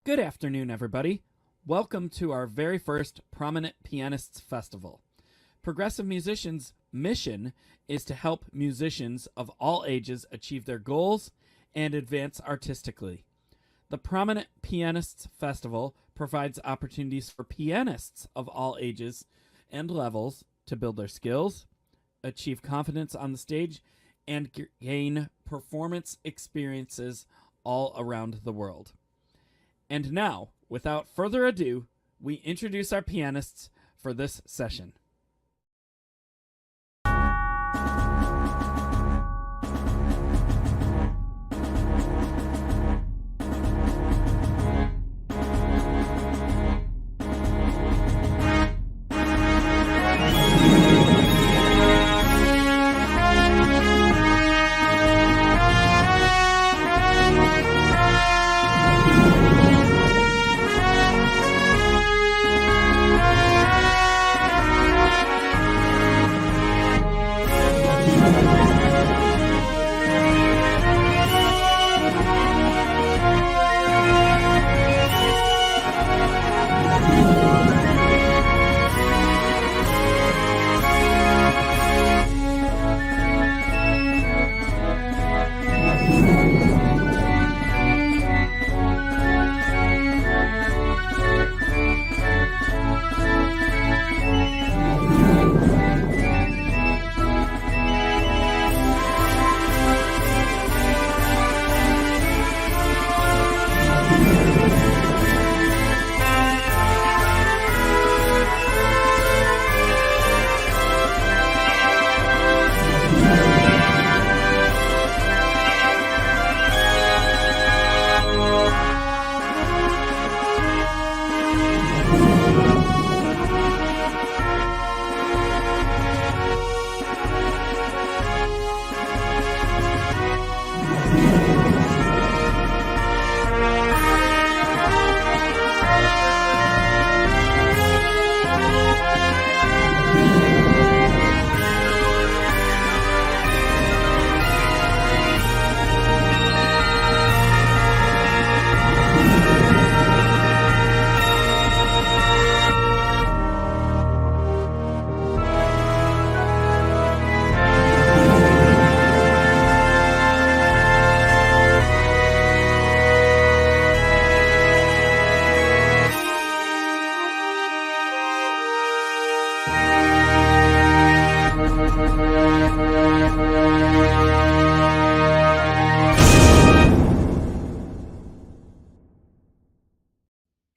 Good afternoon, everybody. Welcome to our very first Prominent Pianists Festival. Progressive Musicians' mission is to help musicians of all ages achieve their goals and advance artistically. The Prominent Pianists Festival provides opportunities for pianists of all ages and levels to build their skills, achieve confidence on the stage, and gain performance experiences all around the world. And now, without further ado, we introduce our pianists for this session.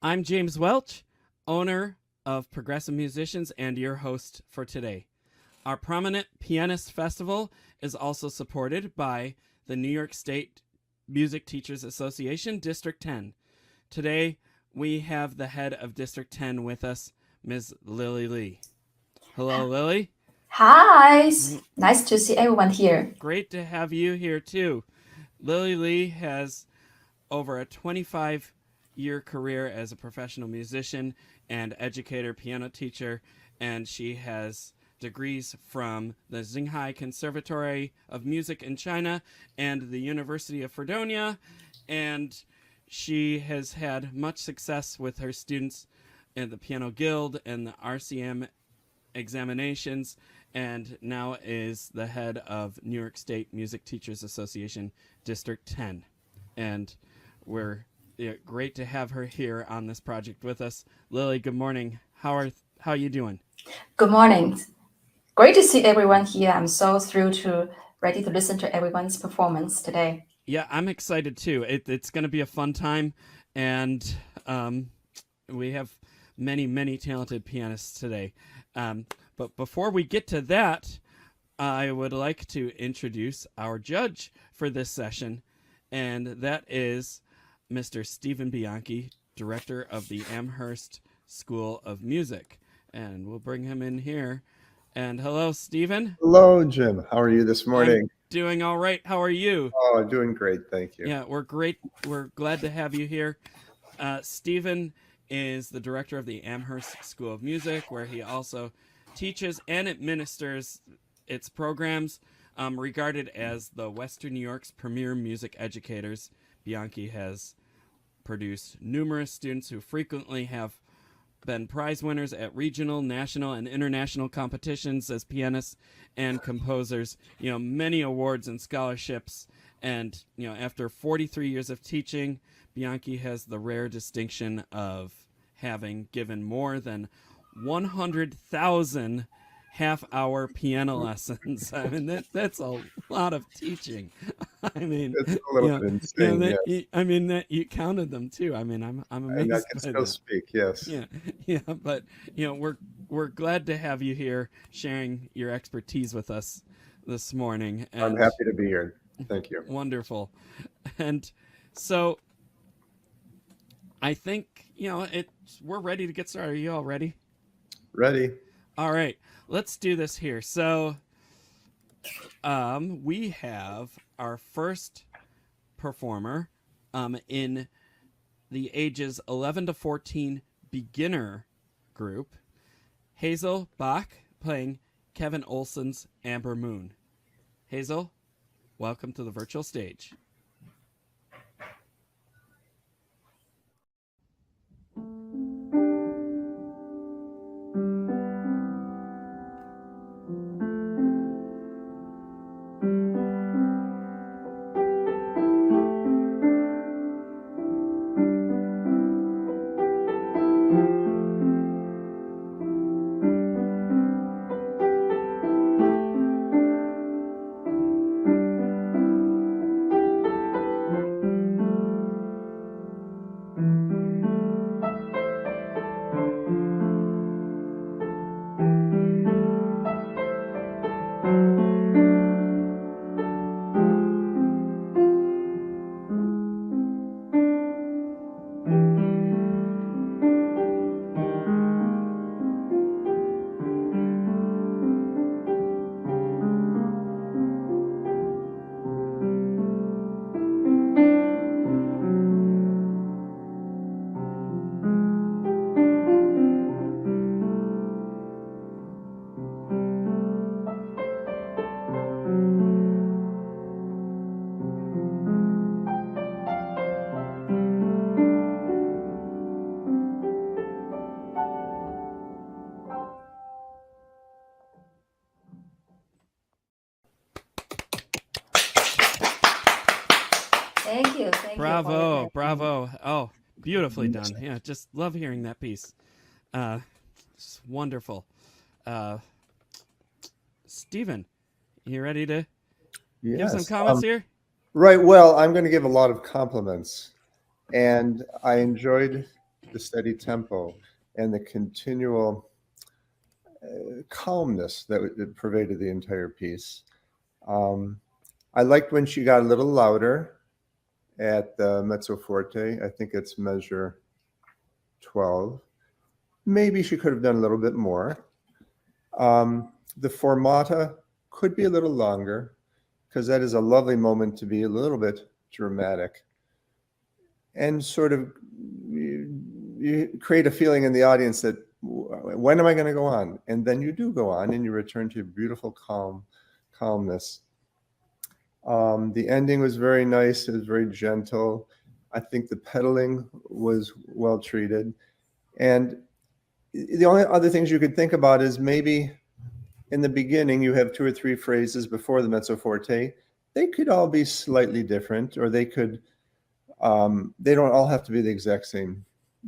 I'm James Welch, owner of Progressive Musicians and your host for today. Our Prominent Pianist Festival is also supported by the New York State Music Teachers Association, District 10. Today, we have the head of District 10 with us, Ms. Lily Lee. Hello, Lily. Hi, nice to see everyone here. Great to have you here, too. Lily Lee has over a 25-year career as a professional musician and educator, piano teacher, and she has degrees from the Xinghai Conservatory of Music in China and the University of Fredonia, and she has had much success with her students in the Piano Guild and the RCM examinations, and now is the head of New York State Music Teachers Association, District 10. And we're great to have her here on this project with us. Lily, good morning. How are you doing? Good morning. Great to see everyone here. I'm so thrilled ready to listen to everyone's performance today. Yeah, I'm excited too. It's going to be a fun time, and we have many talented pianists today. But before we get to that, I would like to introduce our judge for this session, and that is Mr. Stephen Bianchi, director of the Amherst School of Music. And we'll bring him in here. And hello, Stephen. Hello, Jim. How are you this morning? I'm doing all right. How are you? Oh, doing great. Thank you. Yeah, we're great. We're glad to have you here. Stephen is the director of the Amherst School of Music, where he also teaches and administers its programs, regarded as the Western New York's premier music educators. Bianchi has produced numerous students who frequently have been prize winners at regional, national, and international competitions as pianists and composers. Many awards and scholarships. And, after 43 years of teaching, Bianchi has the rare distinction of having given more than 100,000 half-hour piano lessons. I mean, that's a lot of teaching. I mean, it's a little bit insane. That you counted them too. I mean, I'm amazed. And I can still that. speak. Yes. Yeah. But we're glad to have you here, sharing your expertise with us this morning. And I'm happy to be here. Thank you. Wonderful. And so, I think we're ready to get started. Are you all ready? Ready. All right, let's do this here. So, we have our first performer in the ages 11 to 14 beginner group, Hazel Bache, playing Kevin Olson's Amber Moon. Hazel, welcome to the virtual stage. Thank you. Bravo. Oh, beautifully done. Yeah, just love hearing that piece. It's wonderful. Stephen, you ready to give some comments here? Right. Well, I'm going to give a lot of compliments. And I enjoyed the steady tempo and the continual calmness that pervaded the entire piece. I liked when she got a little louder at the mezzo forte. I think it's measure 12. Maybe she could have done a little bit more. The formata could be a little longer, because that is a lovely moment to be a little bit dramatic and sort of you create a feeling in the audience that when am I going to go on? And then you do go on and you return to beautiful calmness. The ending was very nice. It was very gentle. I think the pedaling was well treated. And the only other things you could think about is maybe in the beginning, you have 2 or 3 phrases before the mezzo forte. They could all be slightly different, or they could, they don't all have to be the exact same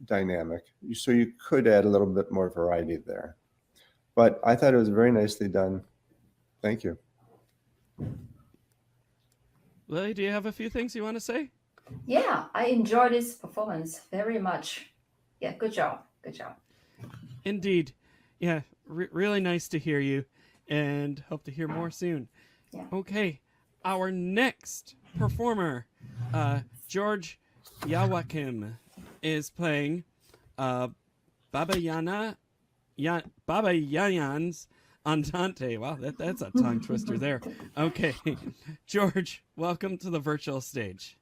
dynamic. So you could add a little bit more variety there. But I thought it was very nicely done. Thank you. Lily, do you have a few things you want to say? Yeah, I enjoyed this performance very much. Yeah, good job. Good job. Indeed. Yeah, really nice to hear you, and hope to hear more soon. Yeah. Okay, our next performer, George Yawakim, is playing Baba Yayan's Andante. Wow, that's a tongue twister there. Okay, George, welcome to the virtual stage.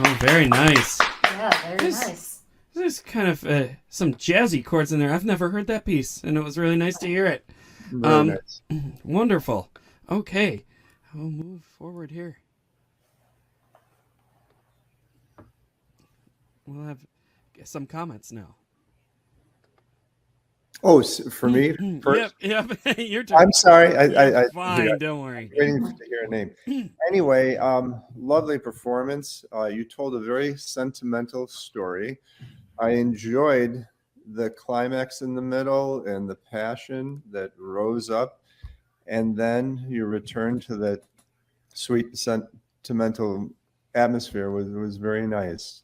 Oh, very nice. Yeah, very This- nice. There's kind of some jazzy chords in there. I've never heard that piece, and it was really nice to hear it. Very nice. Wonderful. Okay, we'll move forward here. We'll have some comments now. Oh, for me first? Yep. Your turn. I'm sorry. You're fine. Don't worry. Waiting to hear a name. Anyway, lovely performance. You told a very sentimental story. I enjoyed the climax in the middle and the passion that rose up, and then you returned to that sweet sentimental atmosphere was very nice.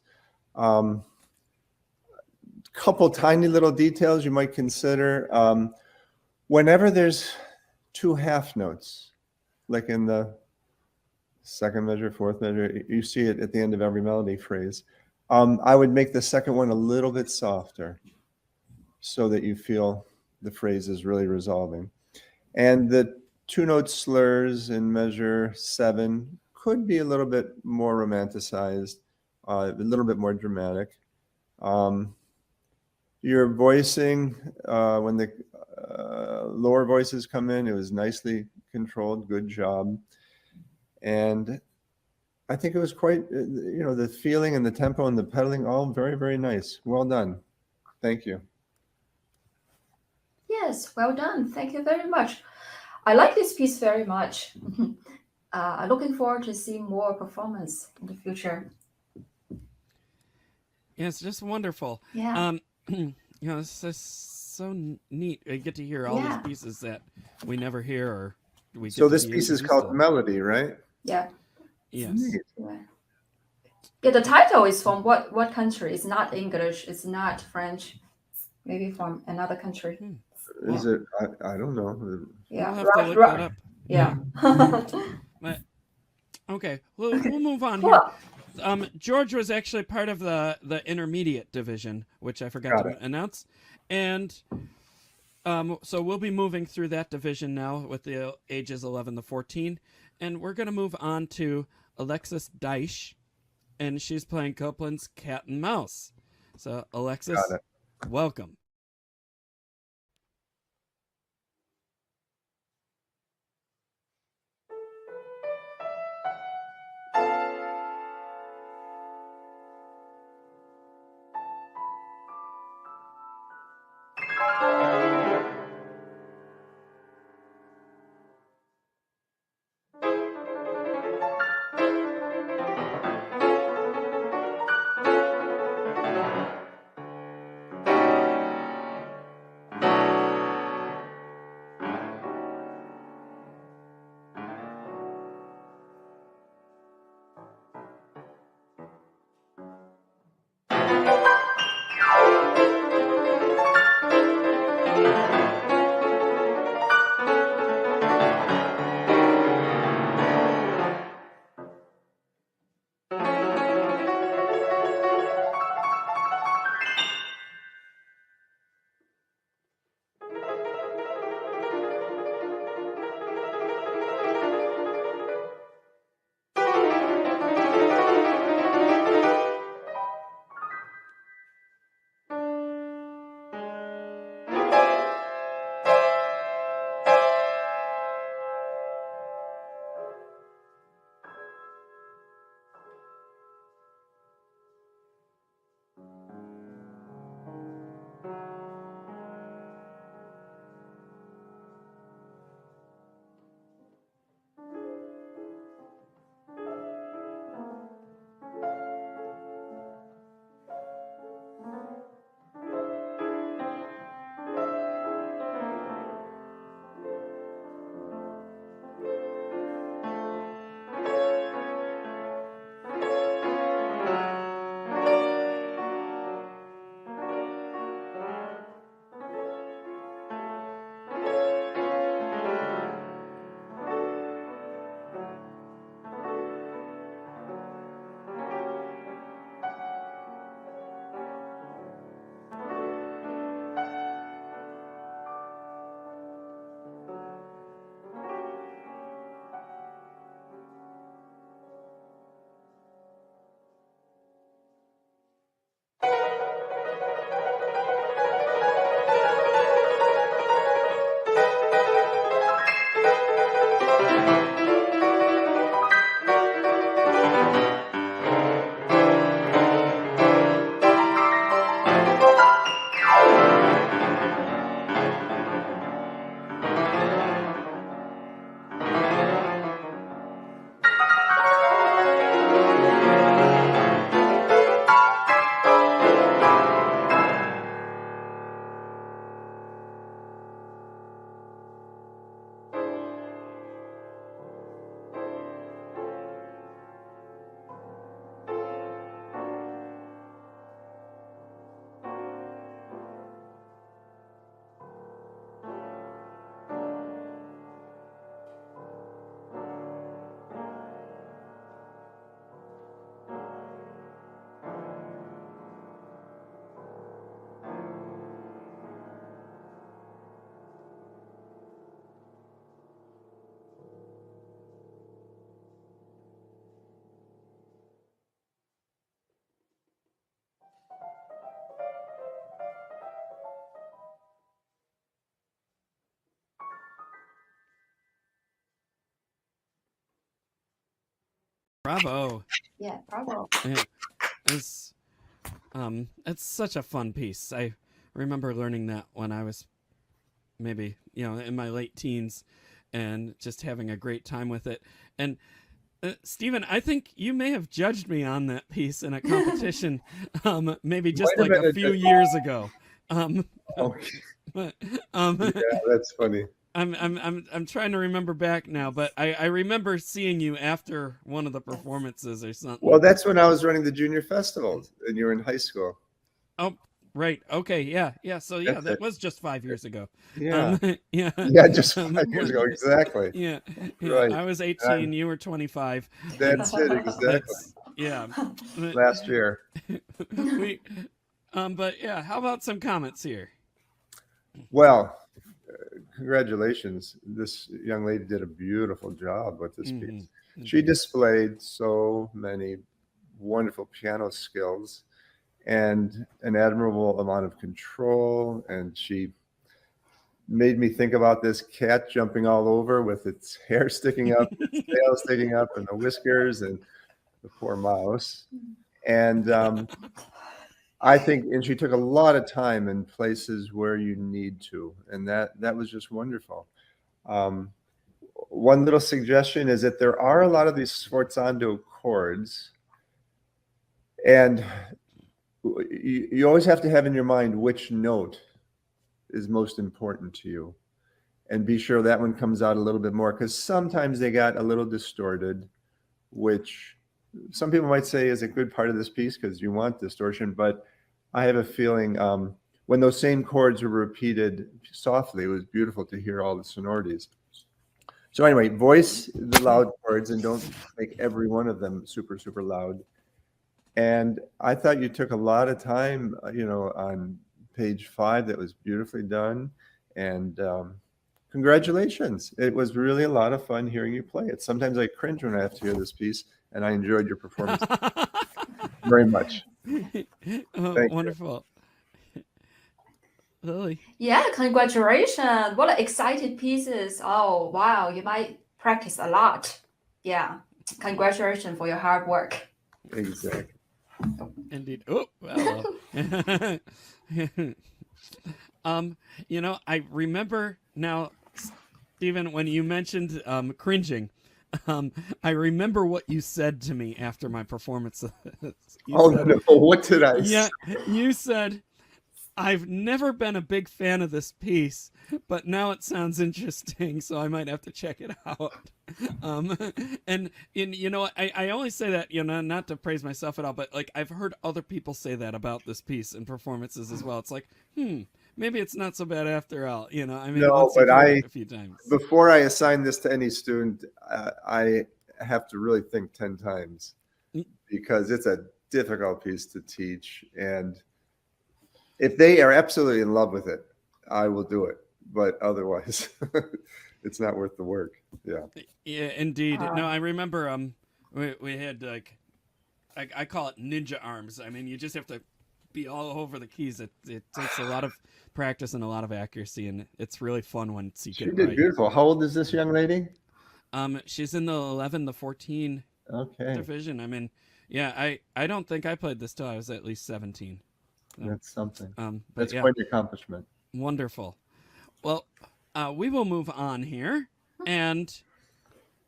Couple tiny little details you might consider. Whenever there's two half notes, like in the second measure, fourth measure, you see it at the end of every melody phrase. I would make the second one a little bit softer so that you feel the phrase is really resolving. And the two note slurs in measure 7 could be a little bit more romanticized, a little bit more dramatic. Your voicing, when the lower voices come in, it was nicely controlled. Good job. And I think it was quite, the feeling and the tempo and the pedaling, all very, very nice. Well done. Thank you. Yes, well done. Thank you very much. I like this piece very much. I'm looking forward to seeing more performance in the future. Yeah, it's just wonderful. Yeah. It's just so neat. I get to hear all these pieces that we never hear, or we. So this piece is called Melody, right? Yeah. Yes. Yeah, the title is from what country? It's not English. It's not French. Maybe from another country. Is it? I don't know. Yeah. We'll have to look that up. Yeah. But okay, we'll move on Cool. here. George was actually part of the intermediate division, which I forgot to announce, and so we'll be moving through that division now with the ages 11 to 14, and we're going to move on to Alexis Dyche, and she's playing Copland's Cat and Mouse. So Alexis, welcome. Bravo. Yeah, bravo. Yeah. It's such a fun piece. I remember learning that when I was maybe, in my late teens and just having a great time with it. And Stephen, I think you may have judged me on that piece in a competition, maybe just Might have like been a few years ago. Okay. But, Yeah, that's funny. I'm trying to remember back now, but I remember seeing you after one of the performances or something. Well, that's when I was running the junior festivals and you were in high school. Oh, right. Okay. Yeah. So That's that it. was just 5 years ago. Yeah. Yeah. Yeah, just 5 years ago. Exactly. Yeah. Right. I was 18. You were 25. That's it. Exactly. Yeah. Last year. But yeah, how about some comments here? Well, congratulations. This young lady did a beautiful job with this piece. She displayed so many wonderful piano skills and an admirable amount of control. And she made me think about this cat jumping all over with its hair sticking up, its tail sticking up, and the whiskers, and the poor mouse. And I think, and she took a lot of time in places where you need to, and that was just wonderful. One little suggestion is that there are a lot of these sforzando chords, and you always have to have in your mind which note is most important to you, and be sure that one comes out a little bit more, because sometimes they got a little distorted, which some people might say is a good part of this piece because you want distortion, but I have a feeling when those same chords were repeated softly, it was beautiful to hear all the sonorities. So anyway, voice the loud chords and don't make every one of them super, super loud. And I thought you took a lot of time, on page 5. That was beautifully done. And congratulations. It was really a lot of fun hearing you play it. Sometimes I cringe when I have to hear this piece, and I enjoyed your performance very much. Wonderful. Lily. Yeah, congratulations. What excited pieces. Oh, wow. You might practice a lot. Yeah. Congratulations for your hard work. Exactly. Indeed. Oh, well. I remember now, Stephen, when you mentioned cringing, I remember what you said to me after my performance. No, what did I say? Yeah, you said, I've never been a big fan of this piece, but now it sounds interesting, so I might have to check it out. And I only say that, not to praise myself at all, but like I've heard other people say that about this piece in performances as well. It's like, maybe it's not so bad after all. No, but a few times. Before I assign this to any student, I have to really think 10 times because it's a difficult piece to teach. And if they are absolutely in love with it, I will do it. But otherwise, it's not worth the work. Yeah. Yeah, indeed. No, I remember we had like I call it ninja arms. I mean, you just have to be all over the keys. It takes a lot of practice and a lot of accuracy, and it's really fun once you get it right. She did beautiful. How old is this young lady? She's in the 11, the 14 division. I mean, yeah, I don't think I played this till I was at least 17. So, that's something. That's quite an accomplishment. Wonderful. Well, we will move on here, and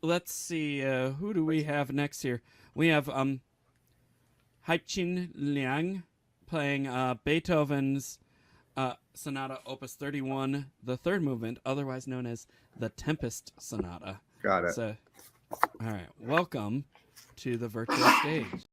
let's see, who do we have next here? We have Haiqing Liang playing Beethoven's Sonata Opus 31, the third movement, otherwise known as the Tempest Sonata. Got it. So, all right, welcome to the virtual stage.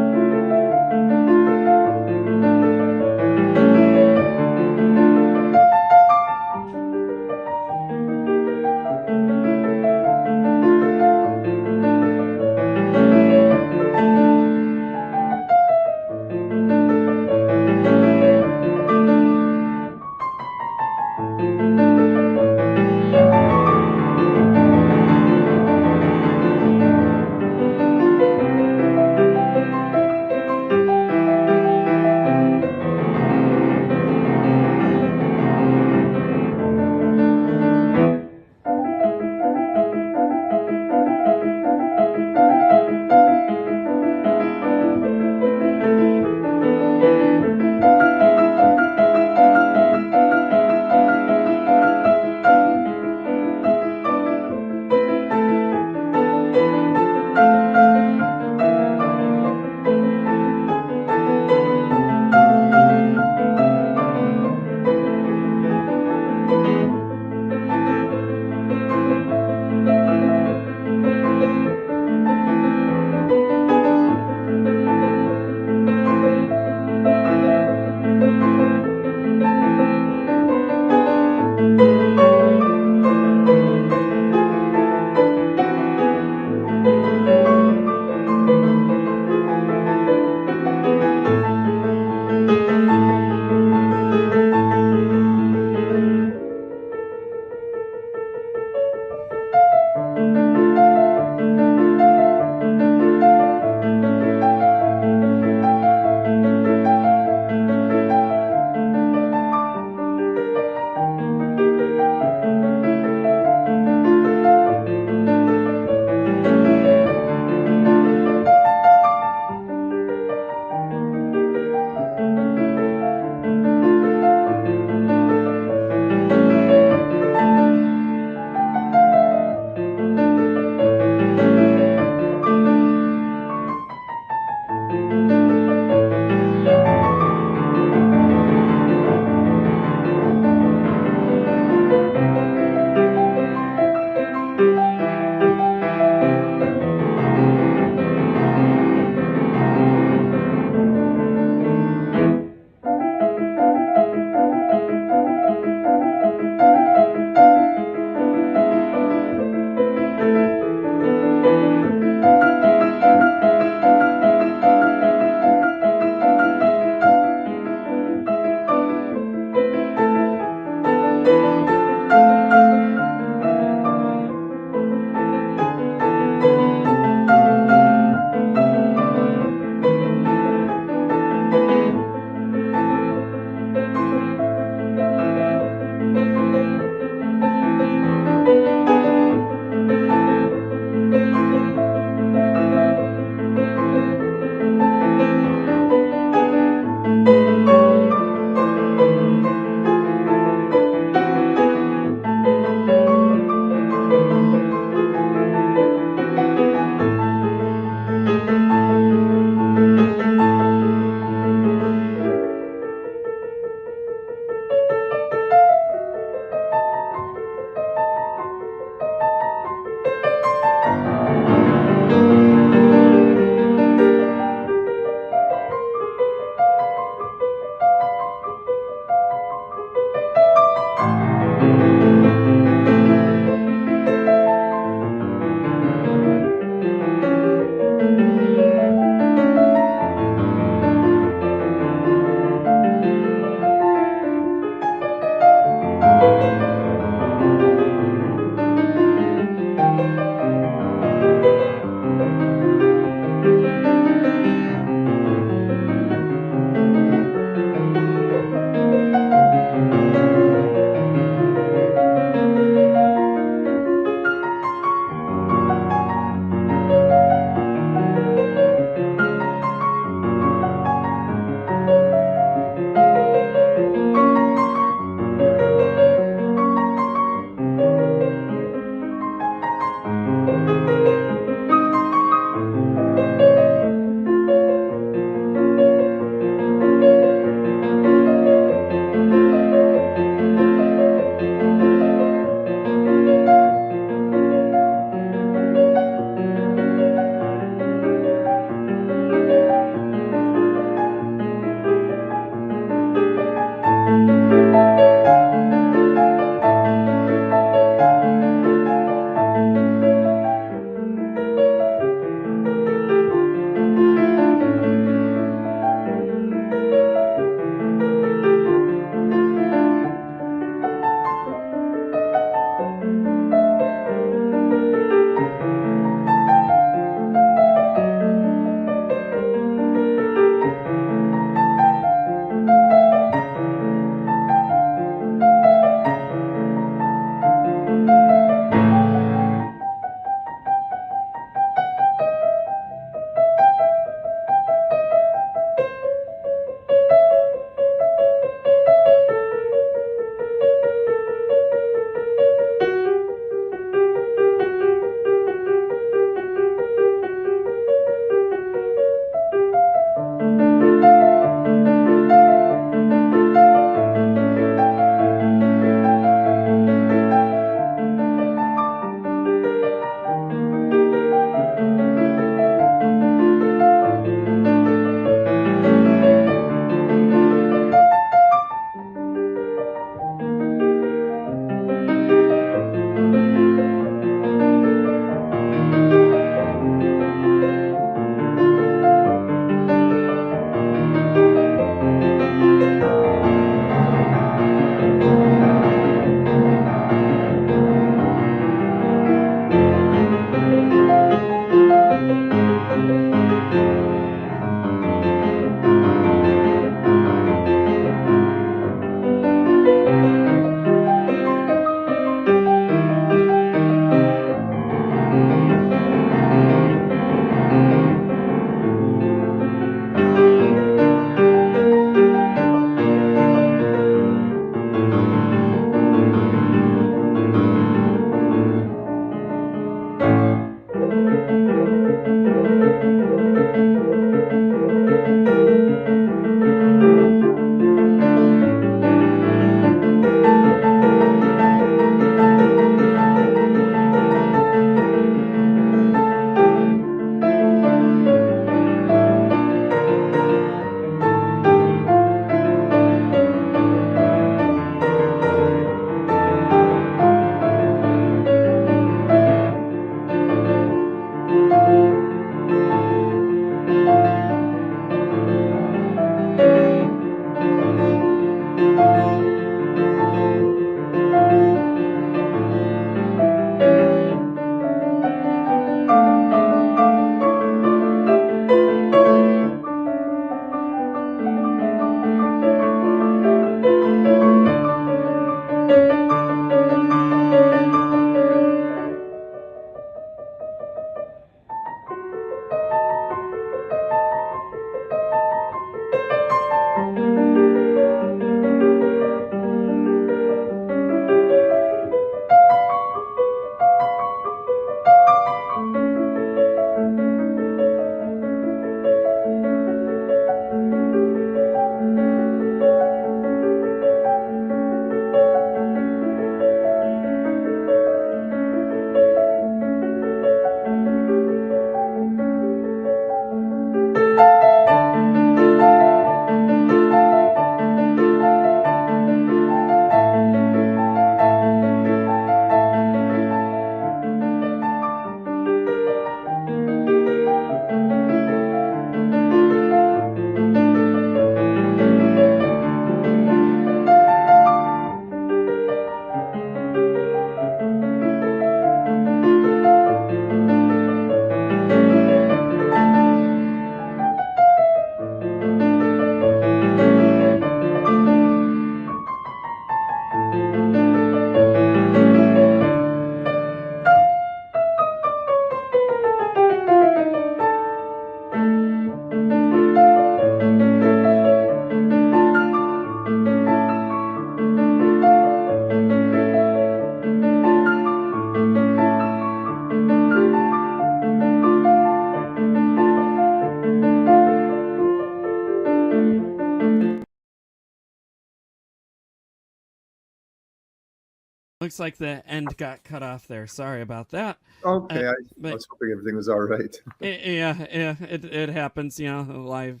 Looks like the end got cut off there. Sorry about that. Okay, I But was hoping everything was all right. yeah, it happens, live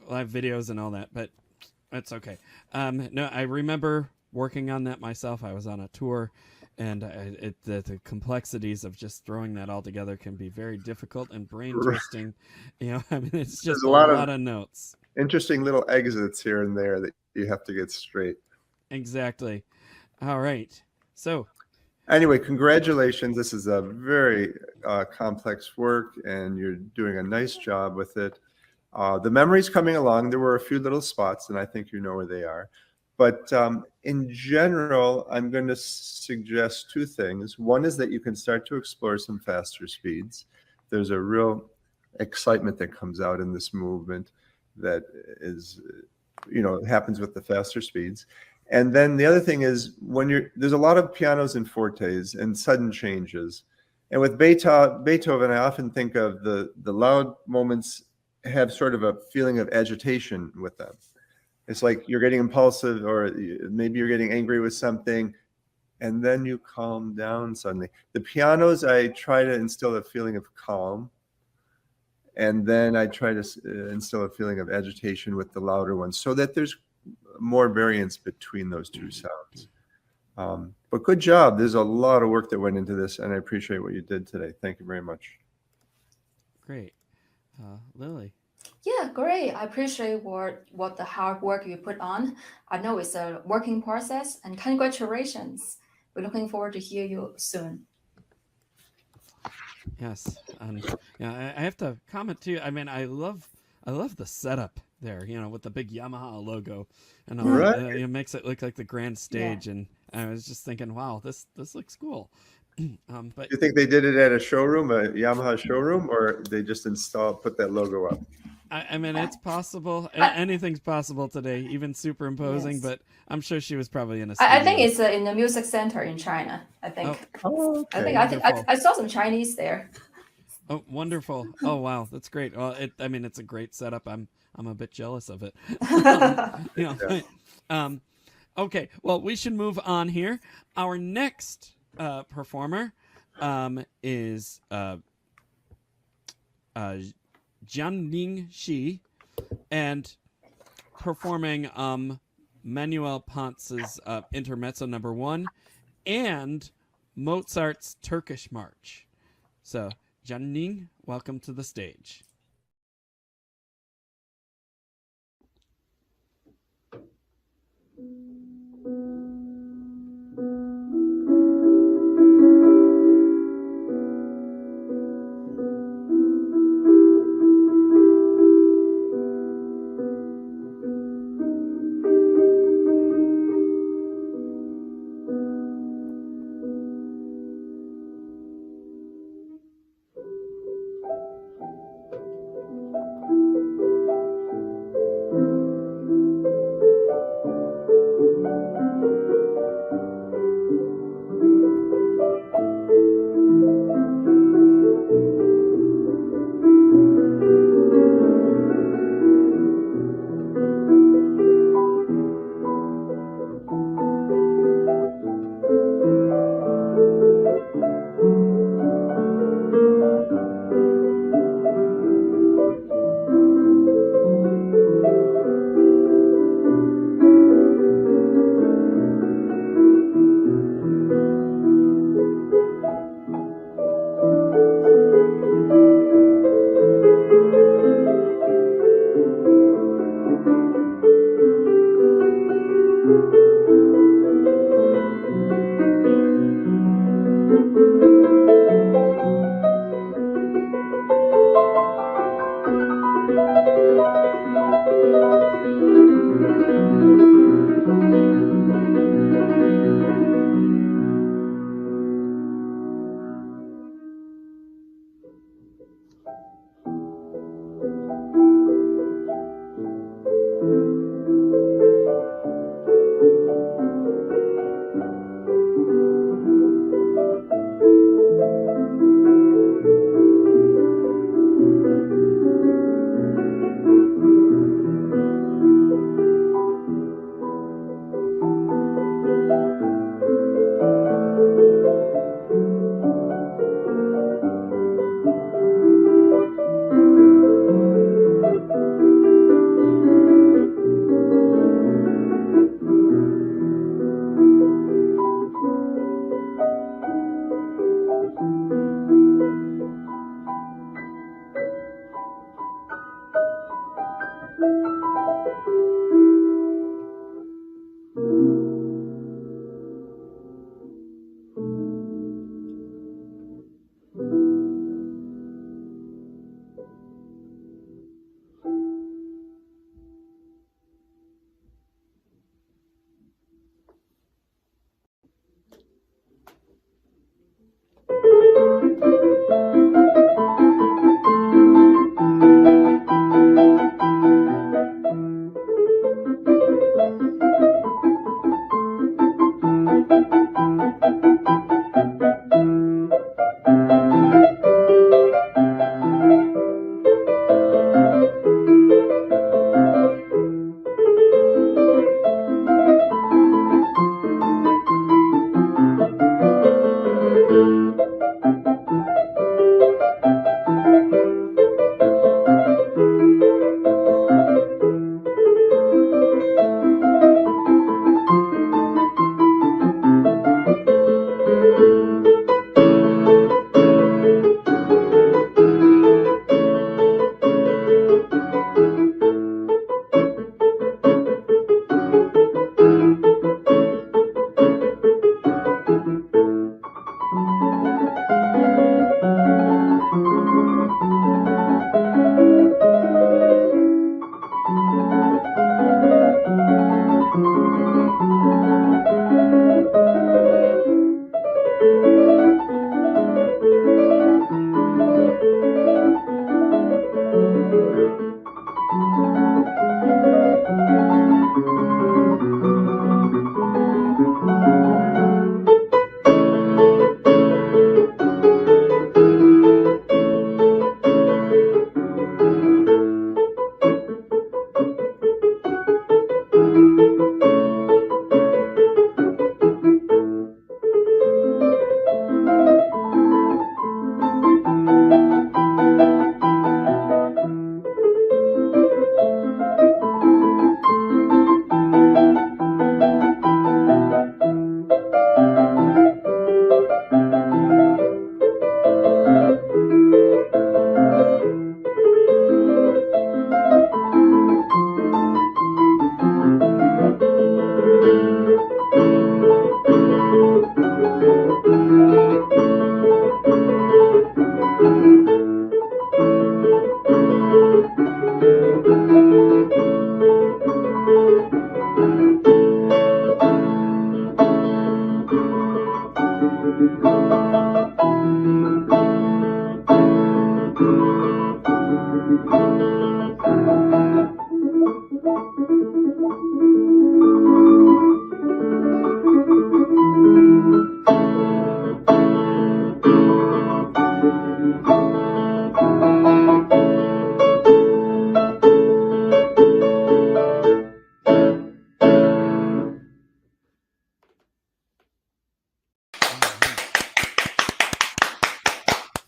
videos and all that, but it's okay. No, I remember working on that myself. I was on a tour, and the complexities of just throwing that all together can be very difficult and brain twisting. I mean, it's just There's a lot of notes. Interesting little exits here and there that you have to get straight. Exactly. All right. So anyway, congratulations. This is a very complex work, and you're doing a nice job with it. The memory's coming along. There were a few little spots, and I think you know where they are. But in general, I'm going to suggest two things. One is that you can start to explore some faster speeds. There's a real excitement that comes out in this movement that is, happens with the faster speeds. And then the other thing is there's a lot of pianos and fortes and sudden changes. And with Beethoven, I often think of the loud moments have sort of a feeling of agitation with them. It's like you're getting impulsive, or maybe you're getting angry with something, and then you calm down suddenly. The pianos, I try to instill a feeling of calm, and then I try to instill a feeling of agitation with the louder ones, so that there's more variance between those two sounds. But good job. There's a lot of work that went into this, and I appreciate what you did today. Thank you very much. great. Lily. Yeah, great. I appreciate what the hard work you put on. I know it's a working process, and congratulations. We're looking forward to hear you soon. Yes. I have to comment too. I mean, I love the setup there, with the big Yamaha logo and all Right. that. It makes it look like the grand stage, and I was just thinking, wow, this looks cool. But Do you think they did it at a showroom, a Yamaha showroom, or they just put that logo up? I mean, it's possible. Anything's possible today, even superimposing. Yes. But I'm sure she was probably in a studio. I think it's in the music center in China. I think. Oh, okay. I think I saw some Chinese there. Oh, wonderful! Oh, wow, that's great. Well, it's a great setup. I'm a bit jealous of it. Okay, well, we should move on here. Our next performer is Jianling Shi, and performing Manuel Ponce's Intermezzo No. 1 and Mozart's Turkish March. So, Jianling, welcome to the stage.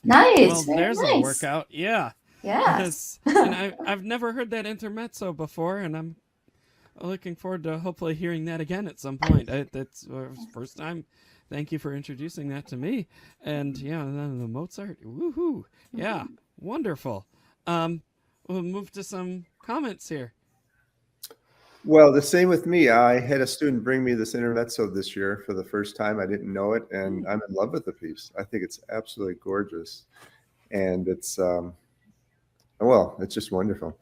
Nice. Well, very there's nice. a workout. Yeah. Yes. And I've never heard that intermezzo before, and I'm looking forward to hopefully hearing that again at some point. That's the first time. Thank you for introducing that to me. And yeah, and then the Mozart. Woohoo! Yeah, wonderful. We'll move to some comments here. Well, the same with me. I had a student bring me this intermezzo this year for the first time. I didn't know it, and I'm in love with the piece. I think it's absolutely gorgeous, and it's well, it's just wonderful.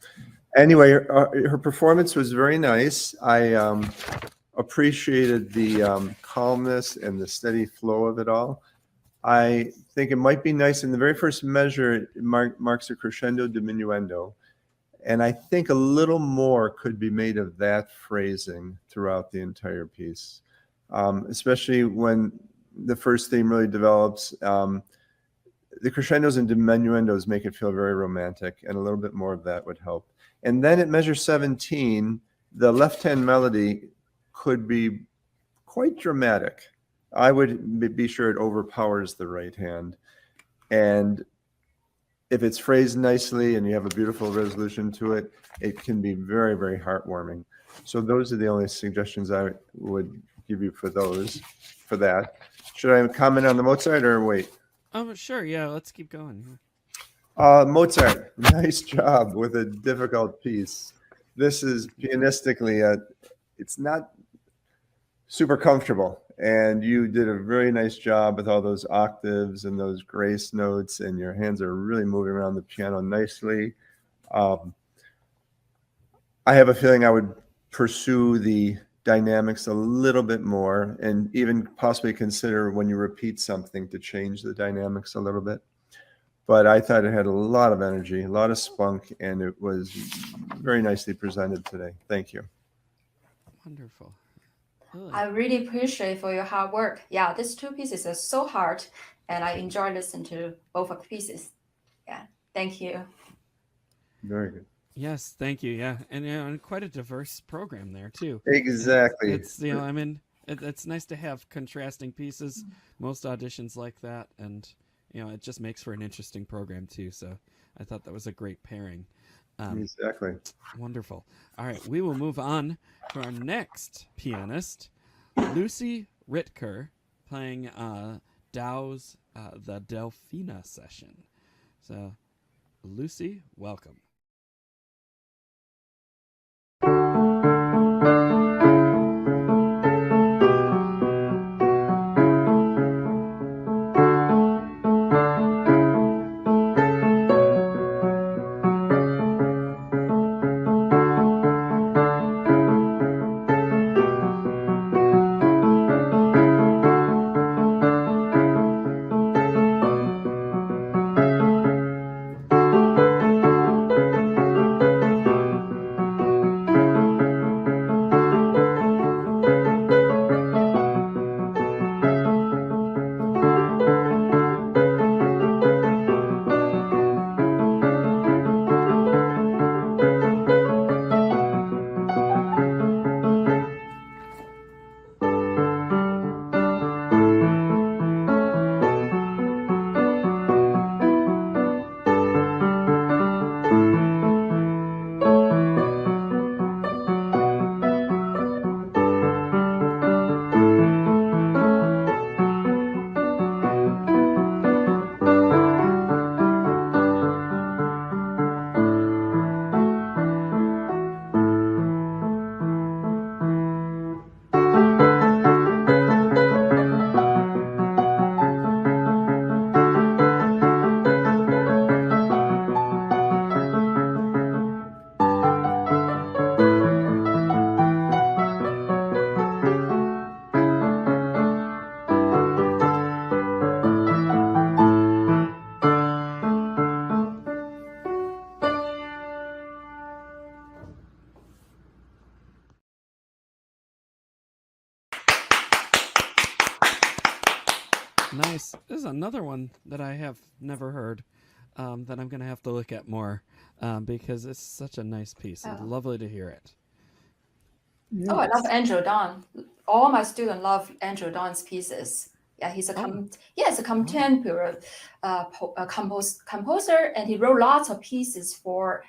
Anyway, her performance was very nice. I appreciated the calmness and the steady flow of it all. I think it might be nice in the very first measure. It marks a crescendo diminuendo. And I think a little more could be made of that phrasing throughout the entire piece, especially when the first theme really develops. The crescendos and diminuendos make it feel very romantic, and a little bit more of that would help. And then at measure 17, the left-hand melody could be quite dramatic. I would be sure it overpowers the right hand. And if it's phrased nicely and you have a beautiful resolution to it, it can be very, very heartwarming. So those are the only suggestions I would give you for that. Should I comment on the Mozart or wait? Sure. Yeah, let's keep going. Mozart, nice job with a difficult piece. This is pianistically, it's not super comfortable. And you did a very nice job with all those octaves and those grace notes, and your hands are really moving around the piano nicely. I have a feeling I would pursue the dynamics a little bit more, and even possibly consider when you repeat something to change the dynamics a little bit. But I thought it had a lot of energy, a lot of spunk, and it was very nicely presented today. Thank you. Wonderful. Lily. I really appreciate for your hard work. Yeah, these two pieces are so hard, and I enjoy listening to both of the pieces. Yeah, thank you. Very good. Yes, thank you. Yeah, and quite a diverse program there too. Exactly. It's I mean, it's nice to have contrasting pieces. Most auditions like that, and it just makes for an interesting program too. So I thought that was a great pairing. Exactly. Wonderful. All right, we will move on to our next pianist, Lucy Ritker, playing Dow's the Delfina Session. So, Lucy, welcome. Nice. This is another one that I have never heard that I'm going to have to look at more because it's such a nice piece. It's lovely to hear it. Yes. Oh, I love Andrew Don. All my students love Andrew Don's pieces. Yeah, he's a contemporary composer, and he wrote lots of pieces for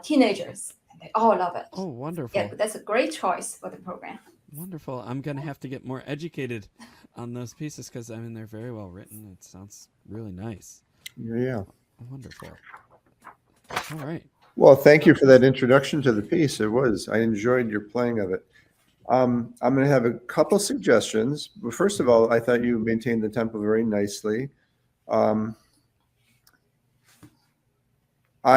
teenagers. And they all love it. Oh, wonderful. Yeah, that's a great choice for the program. Wonderful. I'm going to have to get more educated on those pieces because, I mean, they're very well written. It sounds really nice. Yeah. Wonderful. All right. Well, thank you for that introduction to the piece. I enjoyed your playing of it. I'm going to have a couple suggestions. But first of all, I thought you maintained the tempo very nicely. I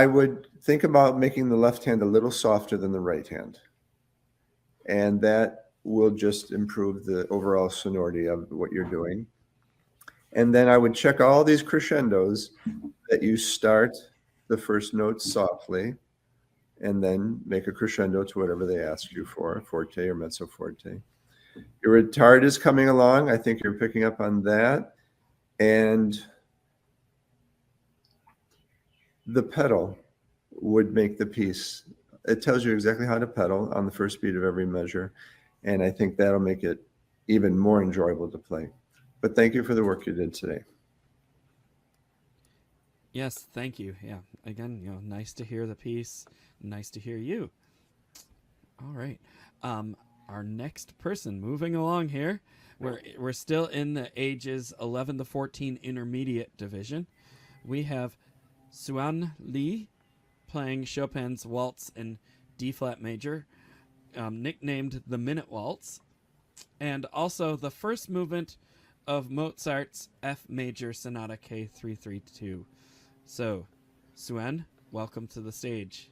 would think about making the left hand a little softer than the right hand. And that will just improve the overall sonority of what you're doing. And then I would check all these crescendos that you start the first note softly and then make a crescendo to whatever they ask you for, forte or mezzo forte. Your retard is coming along. I think you're picking up on that. And the pedal would make the piece. It tells you exactly how to pedal on the first beat of every measure. And I think that'll make it even more enjoyable to play. But thank you for the work you did today. Yes, thank you. Yeah, again, nice to hear the piece. Nice to hear you. All right. Our next person, moving along here. We're still in the ages 11 to 14 intermediate division. We have Suann Lee playing Chopin's Waltz in D-flat major, nicknamed the Minute Waltz, and also the first movement of Mozart's F major Sonata K332. So, Suann, welcome to the stage.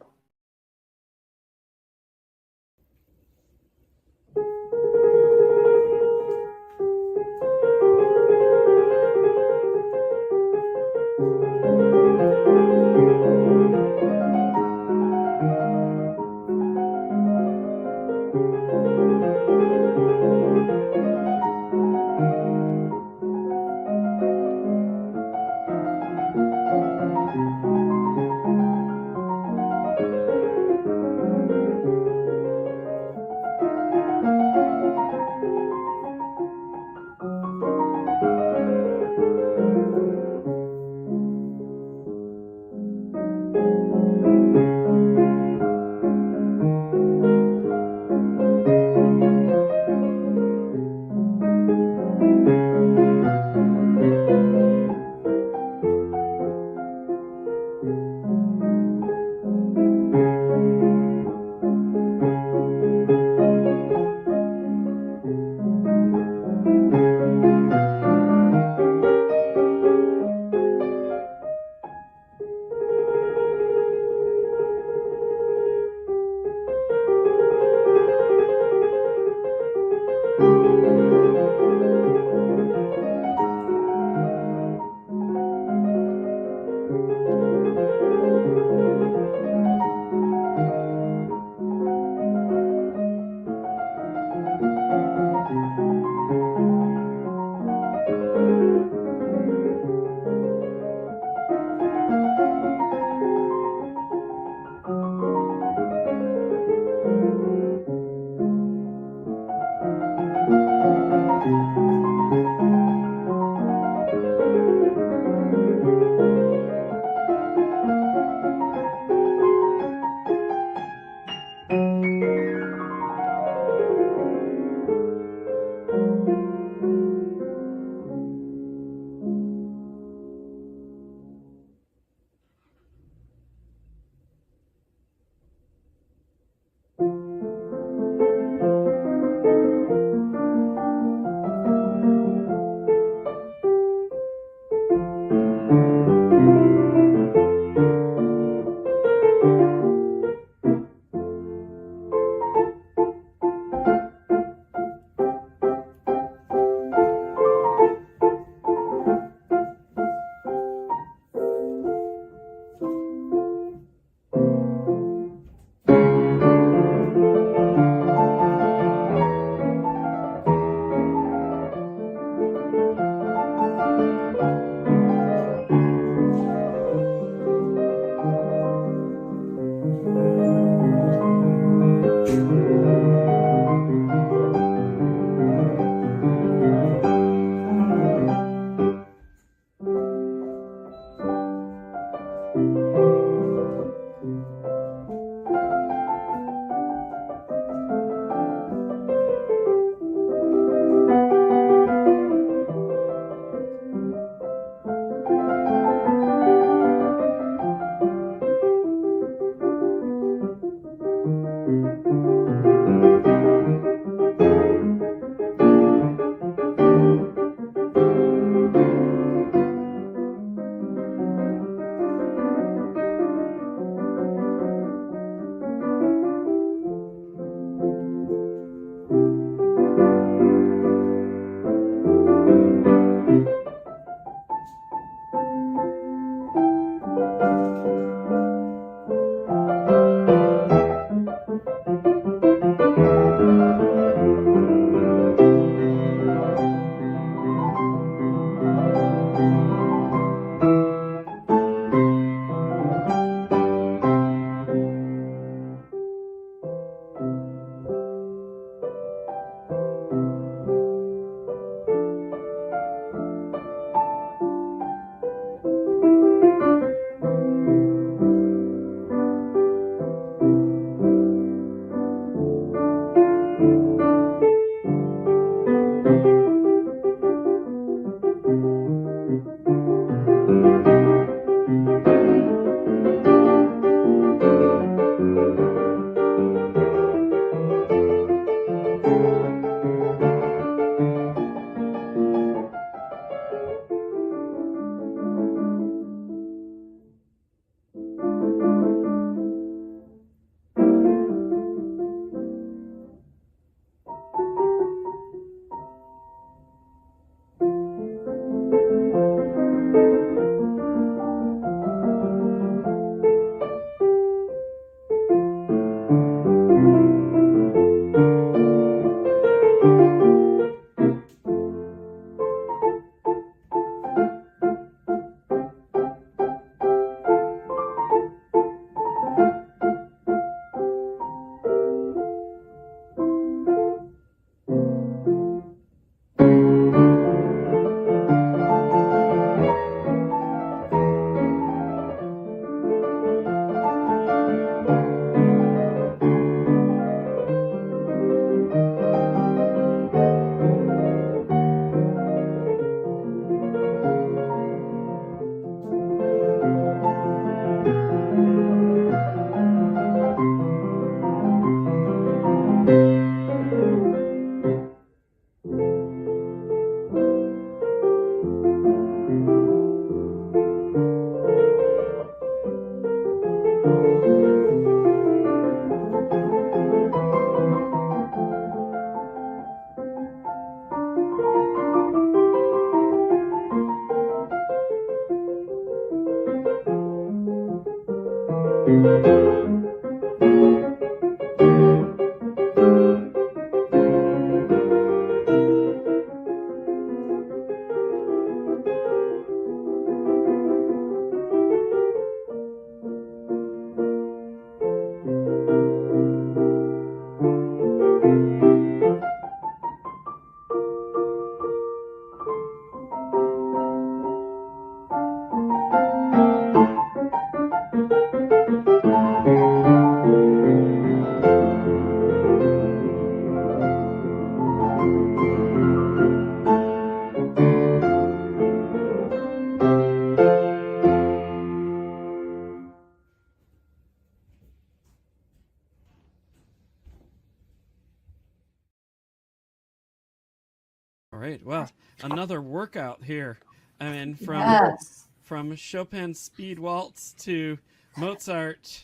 Well, another workout here. I mean, Yes. from Chopin's Speed Waltz to Mozart,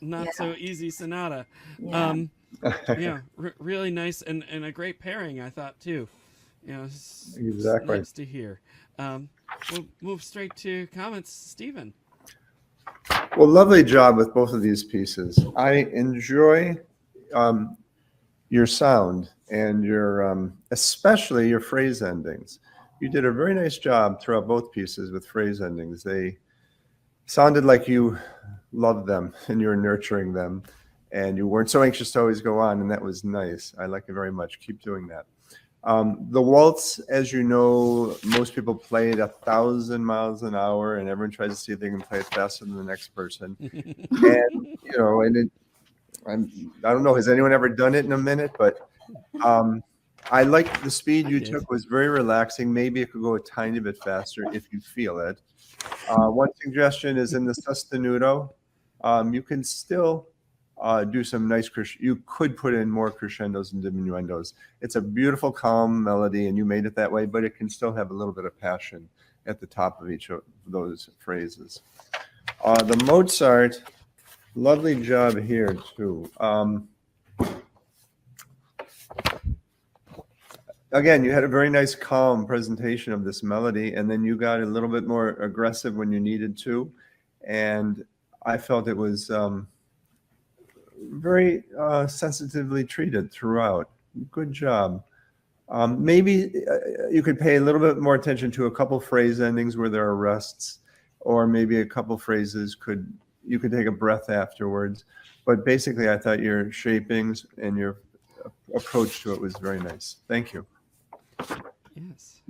not Yeah. so easy sonata. Yeah. Yeah, really nice and a great pairing, I thought too. It's Exactly. nice to hear. We'll move straight to comments, Stephen. Well, lovely job with both of these pieces. I enjoy your sound and your, especially your phrase endings. You did a very nice job throughout both pieces with phrase endings. They sounded like you loved them and you were nurturing them and you weren't so anxious to always go on, and that was nice. I like it very much. Keep doing that. The waltz, as you know, most people play it 1,000 miles an hour, and everyone tries to see if they can play it faster than the next person. And I don't know, has anyone ever done it in a minute? But I like the speed you took was very relaxing. Maybe it could go a tiny bit faster if you feel it. One suggestion is in the sostenuto, you can still do some nice you could put in more crescendos and diminuendos. It's a beautiful, calm melody, and you made it that way, but it can still have a little bit of passion at the top of each of those phrases. The Mozart, lovely job here too. Again, you had a very nice, calm presentation of this melody, and then you got a little bit more aggressive when you needed to, and I felt it was very sensitively treated throughout. Good job. Maybe you could pay a little bit more attention to a couple phrase endings where there are rests, or maybe a couple phrases you could take a breath afterwards. But basically, I thought your shapings and your approach to it was very nice. Thank you. Yes.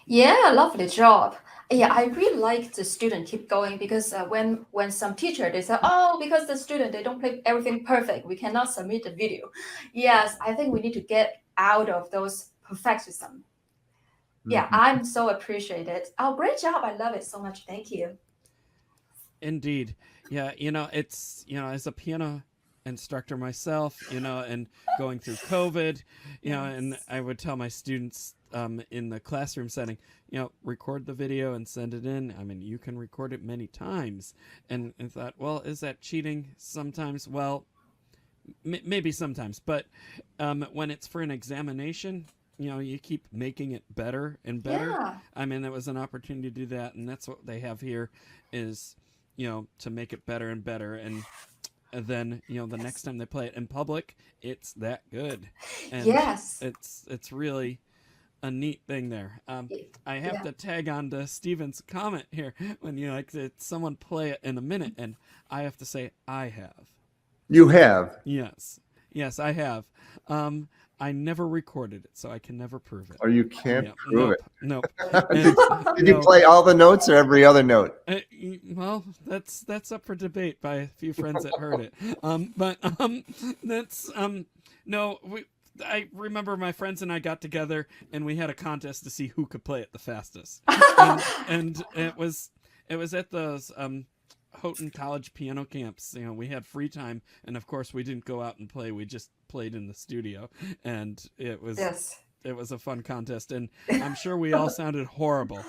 Yeah, lovely job. Yeah, I really like the student keep going because when some teacher they say, oh, because the student they don't play everything perfect, we cannot submit the video. Yes, I think we need to get out of those perfectionism. Yeah, I'm so appreciated. Oh, great job! I love it so much. Thank you. Indeed. Yeah, it's, as a piano instructor myself, and going through COVID, and I would tell my students in the classroom setting, record the video and send it in. I mean, you can record it many times. And thought, well, is that cheating sometimes? Well, maybe sometimes, but when it's for an examination, you keep making it better and better. Yeah. I mean, that was an opportunity to do that, and that's what they have here is, to make it better and better. And then, the next time they play it in public, it's that good. And yes. It's really a neat thing there. I have to tag on to Steven's comment here when someone play it in a minute, and I have to say I have. You have? Yes, I have. I never recorded it, so I can never prove it. Or you can't prove it. Nope. Did you play all the notes or every other note? Well, that's up for debate by a few friends that heard it. I remember my friends and I got together and we had a contest to see who could play it the fastest. and it was at those Houghton College piano camps. We had free time, and of course we didn't go out and play. We just played in the studio, and it was a fun contest, and I'm sure we all sounded horrible,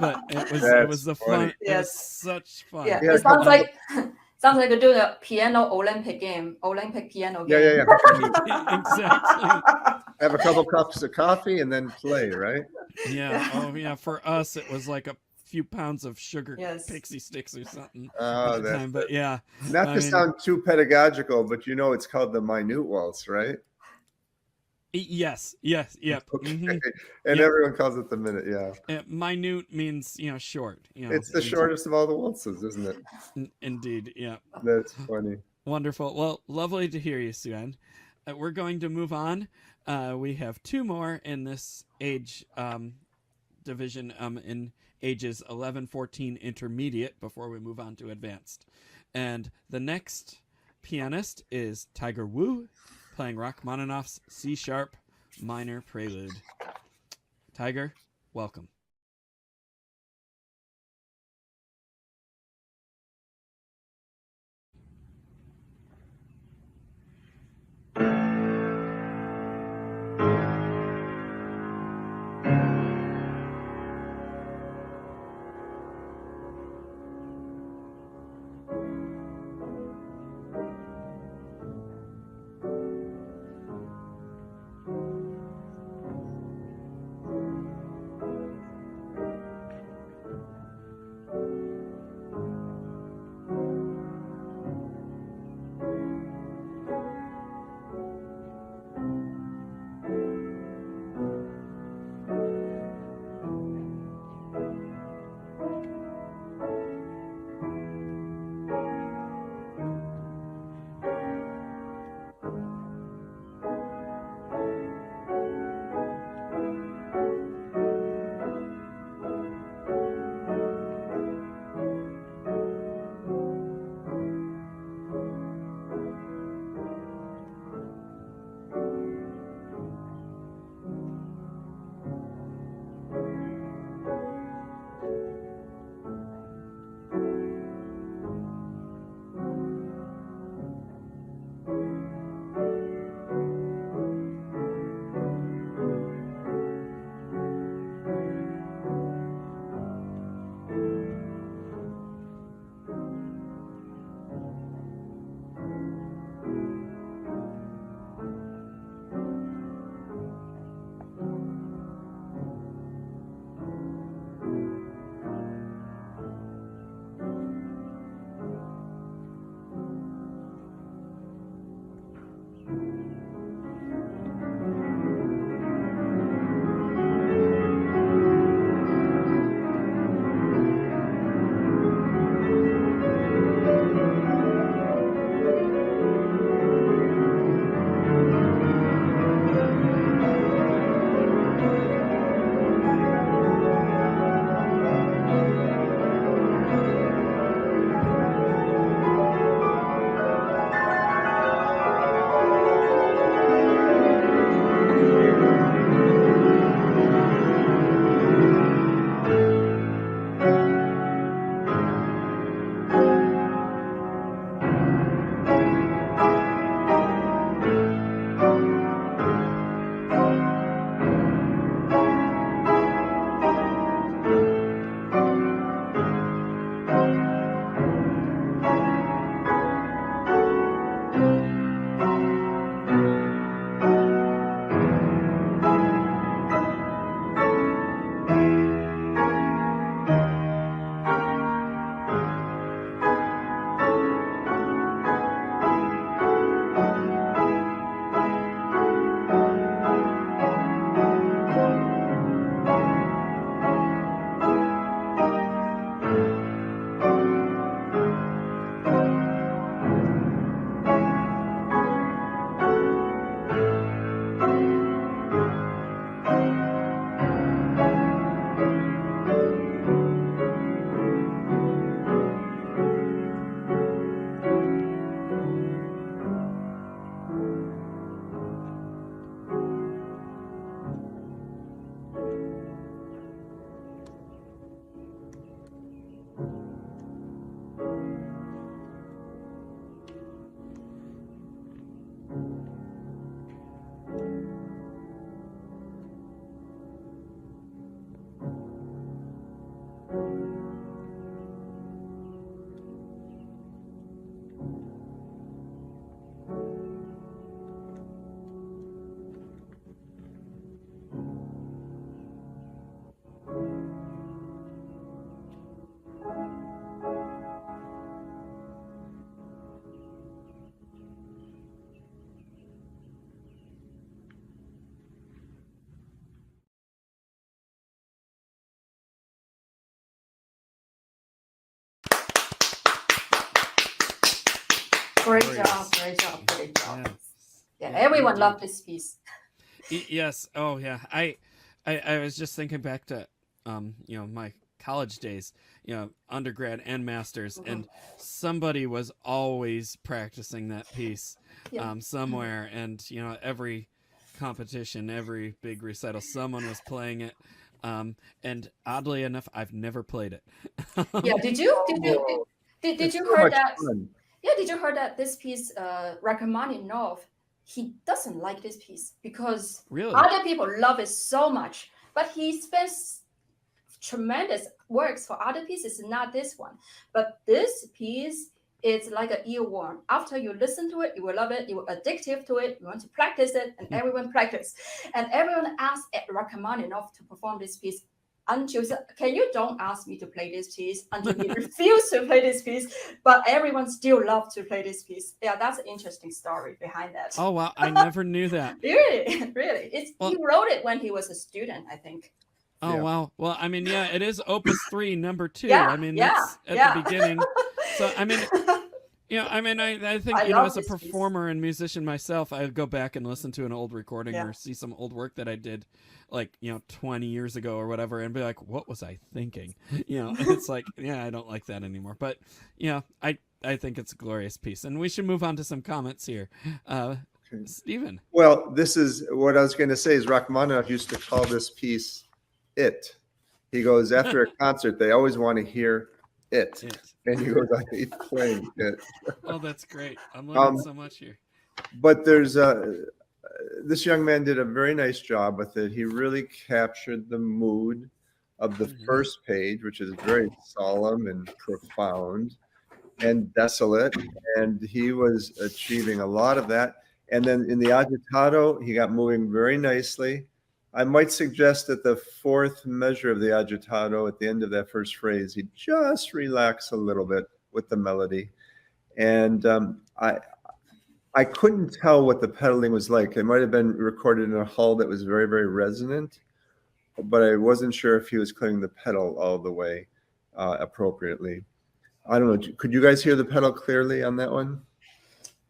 but it was the fun. Yes. It was such fun. Yeah, it sounds like you're doing a Olympic piano game. Yeah. Exactly. Have a couple cups of coffee and then play, right? Yeah. Oh, yeah. For us, it was like a few pounds of sugar pixie sticks or something at the time. But yeah. Not to sound too pedagogical, but it's called the minute waltz, right? Yes. Yep. Okay. Mm-hmm. And everyone calls it the minute, yeah. Minute means, short. It's the shortest of all the waltzes, isn't it? Indeed, yeah. That's funny. Wonderful. Well, lovely to hear you, Suann. We're going to move on. We have two more in this age division in ages 11, 14, intermediate before we move on to advanced. And the next pianist is Tiger Wu, playing Rachmaninoff's C-sharp minor prelude. Tiger, welcome. Great Glorious. job, great job, great job. Yes. Yeah, Yeah, everyone indeed. loved this piece. Yes. Oh, yeah. I was just thinking back to, my college days, undergrad and masters, and somebody was always practicing that piece, Yeah. somewhere, and every competition, every big recital, someone was playing it. And oddly enough, I've never played it. Yeah, did you It's you so heard much that? fun. Yeah, did you heard that this piece, Rachmaninoff, he doesn't like this piece because Really? other people love it so much, but he spends tremendous works for other pieces, not this one. But this piece is like an earworm. After you listen to it, you will love it. You will addictive to it. You want to practice it, and everyone practice. And everyone asked Rachmaninoff to perform this piece. Until can you don't ask me to play this piece until he refused to play this piece, but everyone still loved to play this piece. Yeah, that's an interesting story behind that. Oh, wow. I never knew that. Really, really. Well- he wrote it when he was a student, I think. Oh, Yeah. wow. Well, I mean, yeah, it is Opus 3, number 2. Yeah, I mean, yeah, that's at yeah. the beginning. So, I mean, I think, I as love a this piece. performer and musician myself, I would go back and listen to an old recording Yeah. or see some old work that I did, like, 20 years ago or whatever, and be like, what was I thinking? And it's like, yeah, I don't like that anymore. But, I think it's a glorious piece. And we should move on to some comments here. Stephen. Well, this is what I was going to say is Rachmaninoff used to call this piece it. He goes, after a concert, they always want to hear it. And he goes, I hate playing it. Oh, that's great. I'm learning so much here. But there's this young man did a very nice job with it. He really captured the mood of the first page, which is very solemn and profound and desolate. And he was achieving a lot of that. And then in the agitato, he got moving very nicely. I might suggest that the fourth measure of the agitato at the end of that first phrase, he just relax a little bit with the melody. And I couldn't tell what the pedaling was like. It might have been recorded in a hall that was very, very resonant, but I wasn't sure if he was clearing the pedal all the way appropriately. I don't know. Could you guys hear the pedal clearly on that one?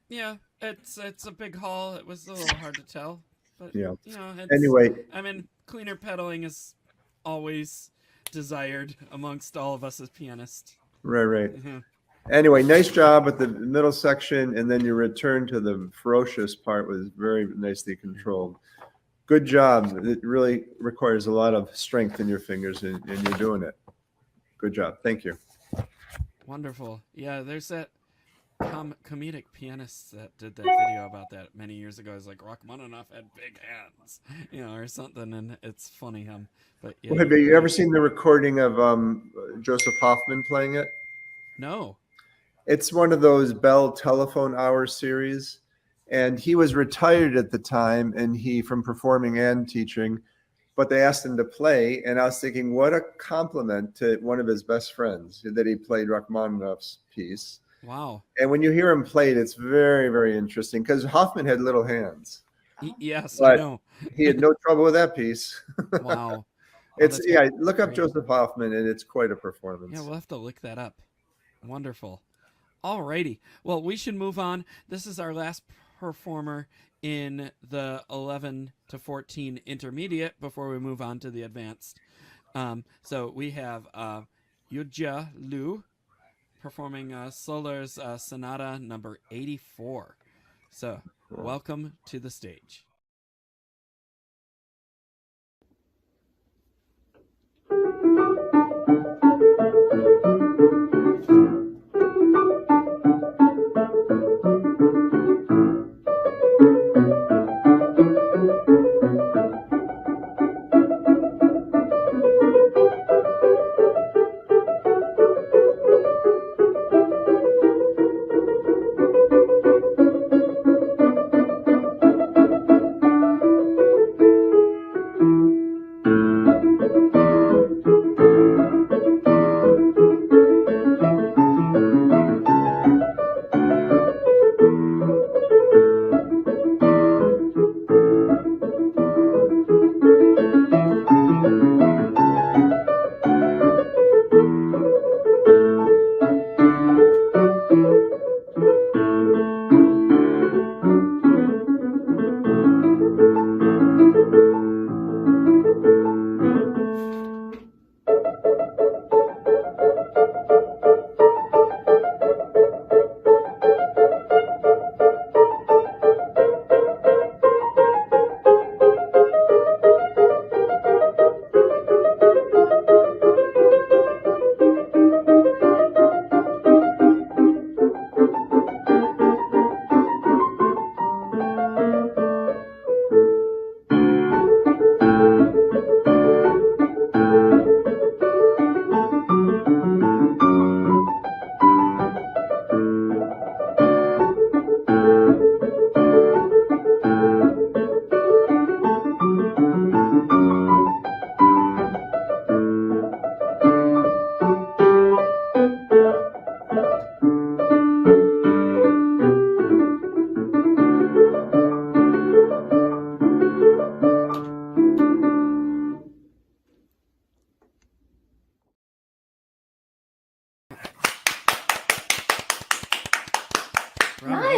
Yeah, it's a big hall. It was a little hard to tell, but Yeah. it's, Anyway, I mean, cleaner pedaling is always desired amongst all of us as pianists. right. Mhm. Anyway, nice job with the middle section, and then your return to the ferocious part was very nicely controlled. Good job. It really requires a lot of strength in your fingers, and you're doing it. Good job. Thank you. Wonderful. Yeah, there's that comedic pianist that did that video about that many years ago. It's like Rachmaninoff had big hands, or something, and it's funny. But yeah. Well, have you ever seen the recording of Joseph Hoffman playing it? No. It's one of those Bell Telephone Hour series, and he was retired at the time, and he from performing and teaching, but they asked him to play, and I was thinking, what a compliment to one of his best friends that he played Rachmaninoff's piece. Wow. And when you hear him play it, it's very, very interesting because Hoffman had little hands. Yes, But I know. he had no trouble with that piece. Wow. It's look up great. Joseph Hoffman, and it's quite a performance. Yeah, we'll have to look that up. Wonderful. Alrighty. Well, we should move on. This is our last performer in the 11 to 14 intermediate before we move on to the advanced. So we have Yujia Liu performing Solar's Sonata number 84. So welcome to the stage.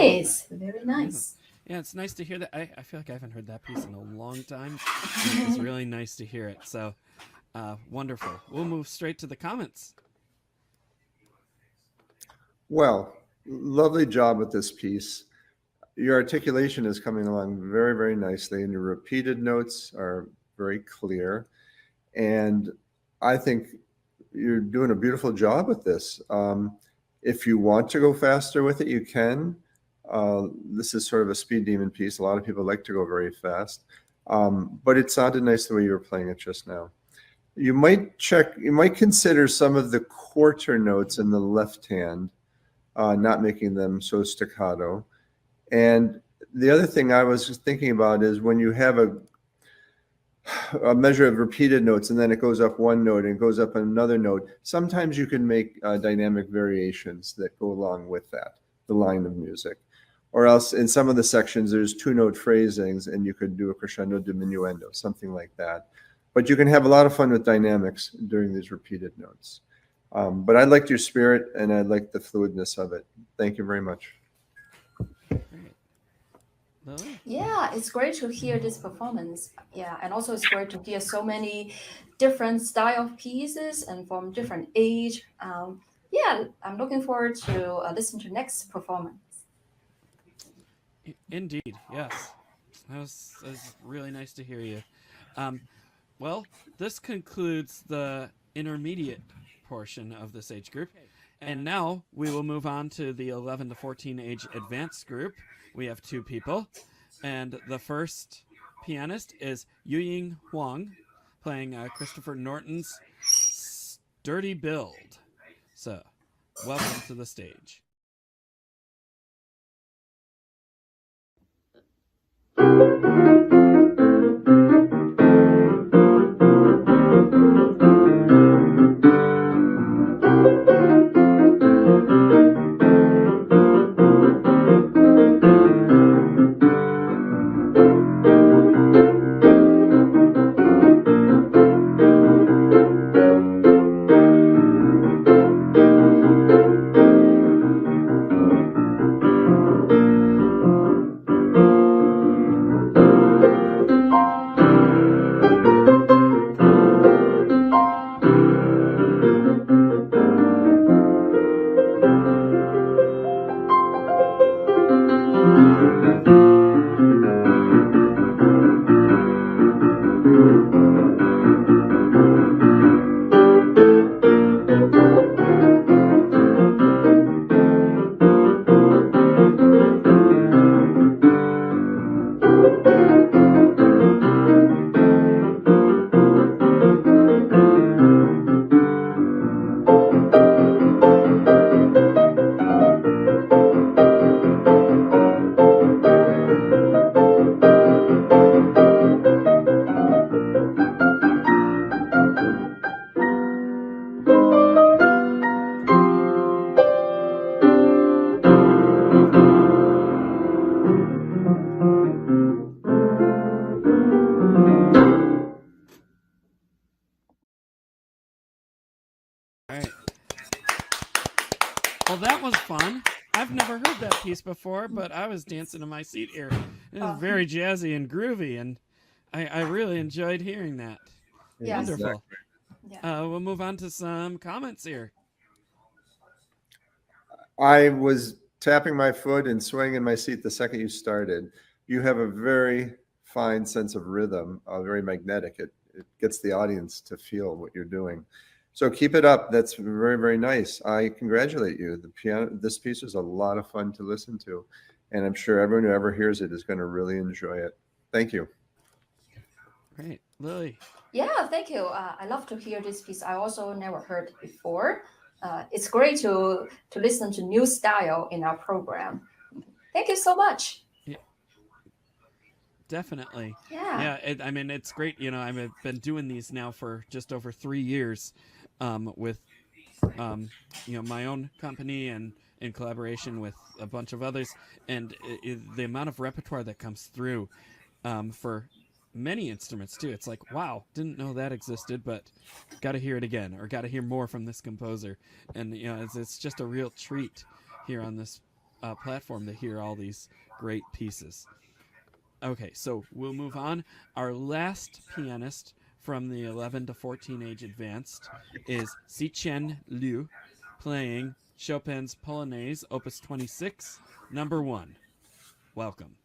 nice. Very nice. Yeah, it's nice to hear that. I feel like I haven't heard that piece in a long time. It's really nice to hear it. So wonderful. We'll move straight to the comments. Well, lovely job with this piece. Your articulation is coming along very, very nicely, and your repeated notes are very clear. And I think you're doing a beautiful job with this. If you want to go faster with it, you can. This is sort of a speed demon piece. A lot of people like to go very fast. But it sounded nice the way you were playing it just now. You might consider some of the quarter notes in the left hand, not making them so staccato. And the other thing I was just thinking about is when you have a measure of repeated notes and then it goes up one note and goes up another note, sometimes you can make dynamic variations that go along with that, the line of music. Or else in some of the sections, there's two-note phrasings and you could do a crescendo diminuendo, something like that. But you can have a lot of fun with dynamics during these repeated notes. But I liked your spirit and I liked the fluidness of it. Thank you very much. Lily? Yeah, it's great to hear this performance. Yeah, and also it's great to hear so many different style of pieces and from different age. Yeah, I'm looking forward to listen to next performance. Indeed, yes. That was really nice to hear you. Well, this concludes the intermediate portion of this age group. And now we will move on to the 11 to 14 age advanced group. We have two people. And the first pianist is Yuying Huang, playing Christopher Norton's Sturdy Build. So, welcome to the stage. Well, that was fun. I've never heard that piece before, but I was dancing in my seat here. It was very jazzy and groovy, and I really enjoyed hearing that. Yeah. Wonderful. Yeah. We'll move on to some comments here. I was tapping my foot and swaying in my seat the second you started. You have a very fine sense of rhythm, very magnetic. It gets the audience to feel what you're doing. So keep it up. That's very, very nice. I congratulate you. This piece is a lot of fun to listen to, and I'm sure everyone who ever hears it is going to really enjoy it. Thank you. Great. Lily? Yeah, thank you. I love to hear this piece. I also never heard it before. It's great to listen to new style in our program. Thank you so much. Yeah. Definitely. Yeah. I mean, it's great. You know, I've been doing these now for just over 3 years with, you know, my own company and in collaboration with a bunch of others. And the amount of repertoire that comes through for many instruments, too. It's like, wow, didn't know that existed, but got to hear it again or got to hear more from this composer. And, you know, it's just a real treat here on this platform to hear all these great pieces. Okay, so we'll move on. Our last pianist from the 11 to 14 age advanced is Suann Lee, playing Chopin's Polonaise, Opus 26, number 1. Welcome.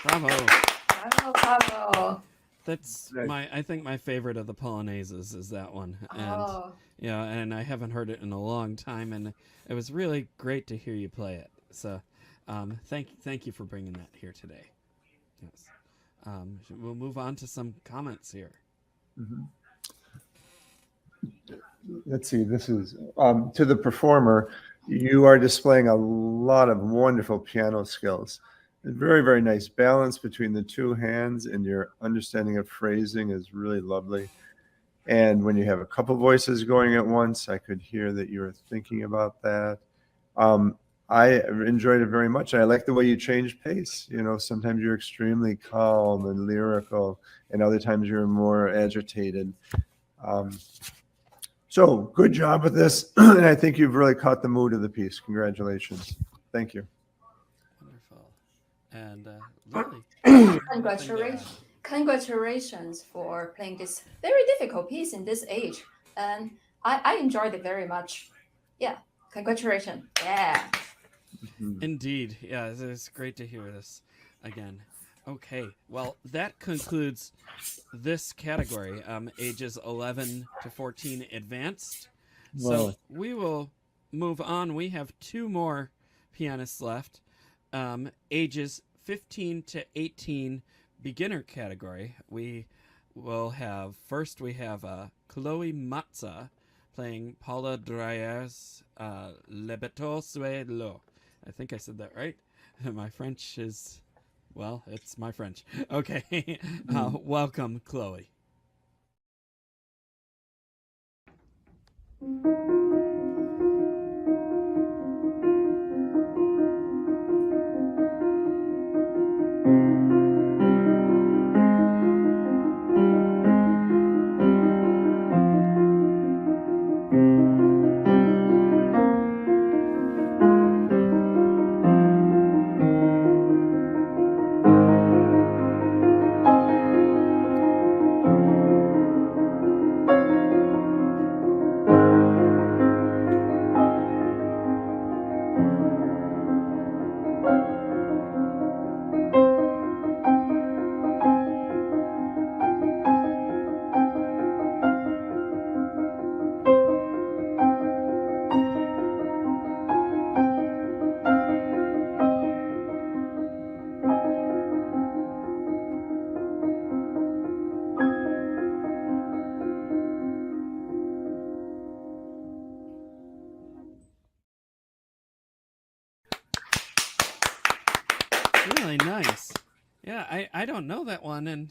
Bravo. Bravo, bravo. That's Nice. I think my favorite of the Polonaises is that one. And Oh, yeah, and I haven't heard it in a long time, and it was really great to hear you play it. So, thank you for bringing that here today. Yes. We'll move on to some comments here. Mhm. Let's see, this is to the performer. You are displaying a lot of wonderful piano skills. Very, very nice balance between the two hands, and your understanding of phrasing is really lovely. And when you have a couple voices going at once, I could hear that you were thinking about that. I enjoyed it very much. I like the way you change pace. You know, sometimes you're extremely calm and lyrical, and other times you're more agitated. So good job with this, and I think you've really caught the mood of the piece. Congratulations. Thank you. Wonderful. And Lily. congratulations. Congratulations for playing this very difficult piece in this age. And I enjoyed it very much. Yeah, congratulations. Yeah. Indeed. Yeah, it's great to hear this again. Okay, well, that concludes this category, ages 11 to 14 advanced. So Wow. we will move on. We have two more pianists left, ages 15 to 18 beginner category. We will have, first we have Chloe Matza playing Paula Dreyer's Le Bateau Sue. I think I said that right. My French is, well, it's my French. Okay. Welcome, Chloe. Really nice. Yeah, I don't know that one, and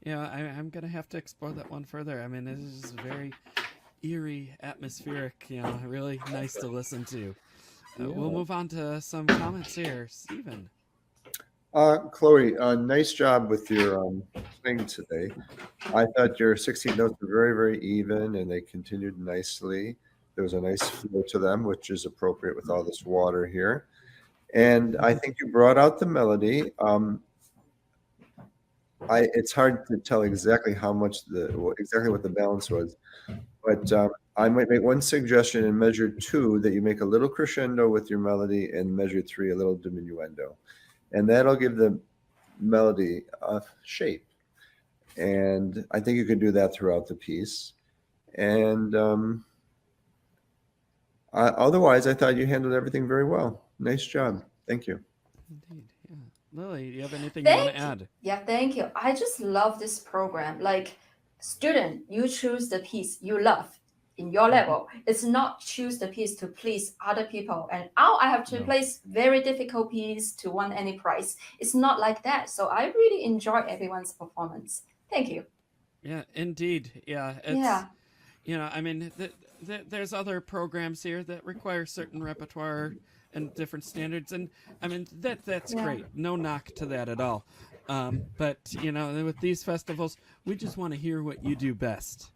I'm gonna have to explore that one further. I mean, this is very eerie, atmospheric. Really nice to listen to. We'll move on to some comments here, Stephen. Chloe, nice job with your thing today. I thought your 16 notes were very, very even, and they continued nicely. There was a nice flow to them, which is appropriate with all this water here. And I think you brought out the melody. It's hard to tell exactly how much exactly what the balance was, but I might make one suggestion in measure 2 that you make a little crescendo with your melody, and measure 3 a little diminuendo, and that'll give the melody a shape. And I think you could do that throughout the piece. And otherwise, I thought you handled everything very well. Nice job. Thank you. Indeed, yeah. Lily, do you have anything you want to add? Yeah, thank you. I just love this program. Like, student, you choose the piece you love in your level. It's not choose the piece to please other people. And now I have to place very difficult piece to win any prize. It's not like that. So I really enjoy everyone's performance. Thank you. Yeah, indeed. Yeah, it's I mean, there's other programs here that require certain repertoire and different standards, and I mean that's great. No knock to that at all. But with these festivals, we just want to hear what you do best,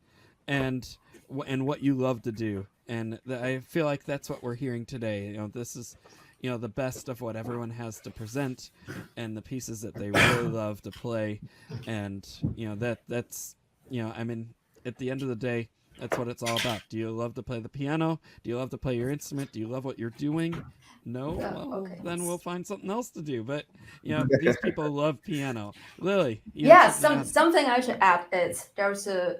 and what you love to do, and I feel like that's what we're hearing today. This is the best of what everyone has to present, and the pieces that they really love to play, and that's I mean, at the end of the day, That's what it's all about. Do you love to play the piano? Do you love to play your instrument? Do you love what you're doing? No? Well, Okay. then we'll find something else to do. But, these people love piano. Lily, you Yeah, have something to add? something I should add is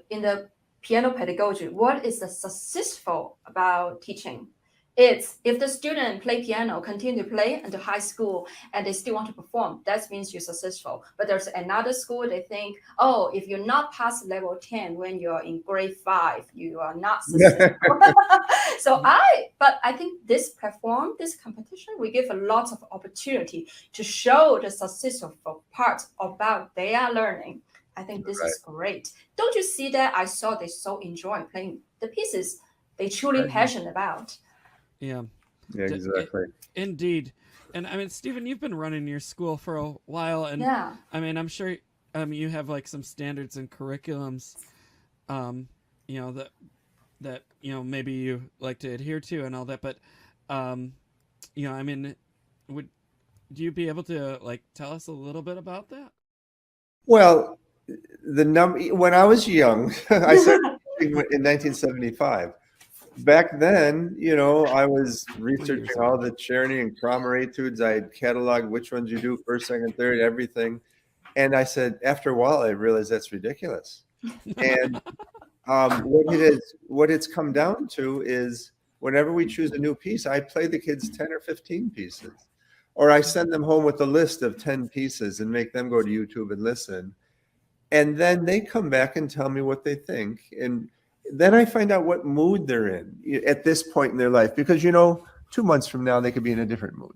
in the piano pedagogy, what is the successful about teaching? It's if the student play piano, continue to play into high school, and they still want to perform, that means you're successful. But there's another school, they think, oh, if you're not past level 10 when you're in grade 5, you are not successful. But I think this platform, this competition, we give a lot of opportunity to show the successful part about their learning. I think this is great. Don't you see that? I saw they so enjoy playing the pieces they truly passionate about. Yeah. Yeah, exactly. Indeed. And I mean, Stephen, you've been running your school for a while, and Yeah. I mean, I'm sure you have like some standards and curriculums, that maybe you like to adhere to and all that. But, I mean, do you be able to like tell us a little bit about that? Well, when I was young, I started in 1975. Back then, I was researching all the Czerny and Kramer etudes. I had cataloged which ones you do first, second, third, everything. And I said, after a while, I realized that's ridiculous. And what it's come down to is whenever we choose a new piece, I play the kids 10 or 15 pieces. Or I send them home with a list of 10 pieces and make them go to YouTube and listen. And then they come back and tell me what they think. And then I find out what mood they're in at this point in their life. Because, 2 months from now, they could be in a different mood.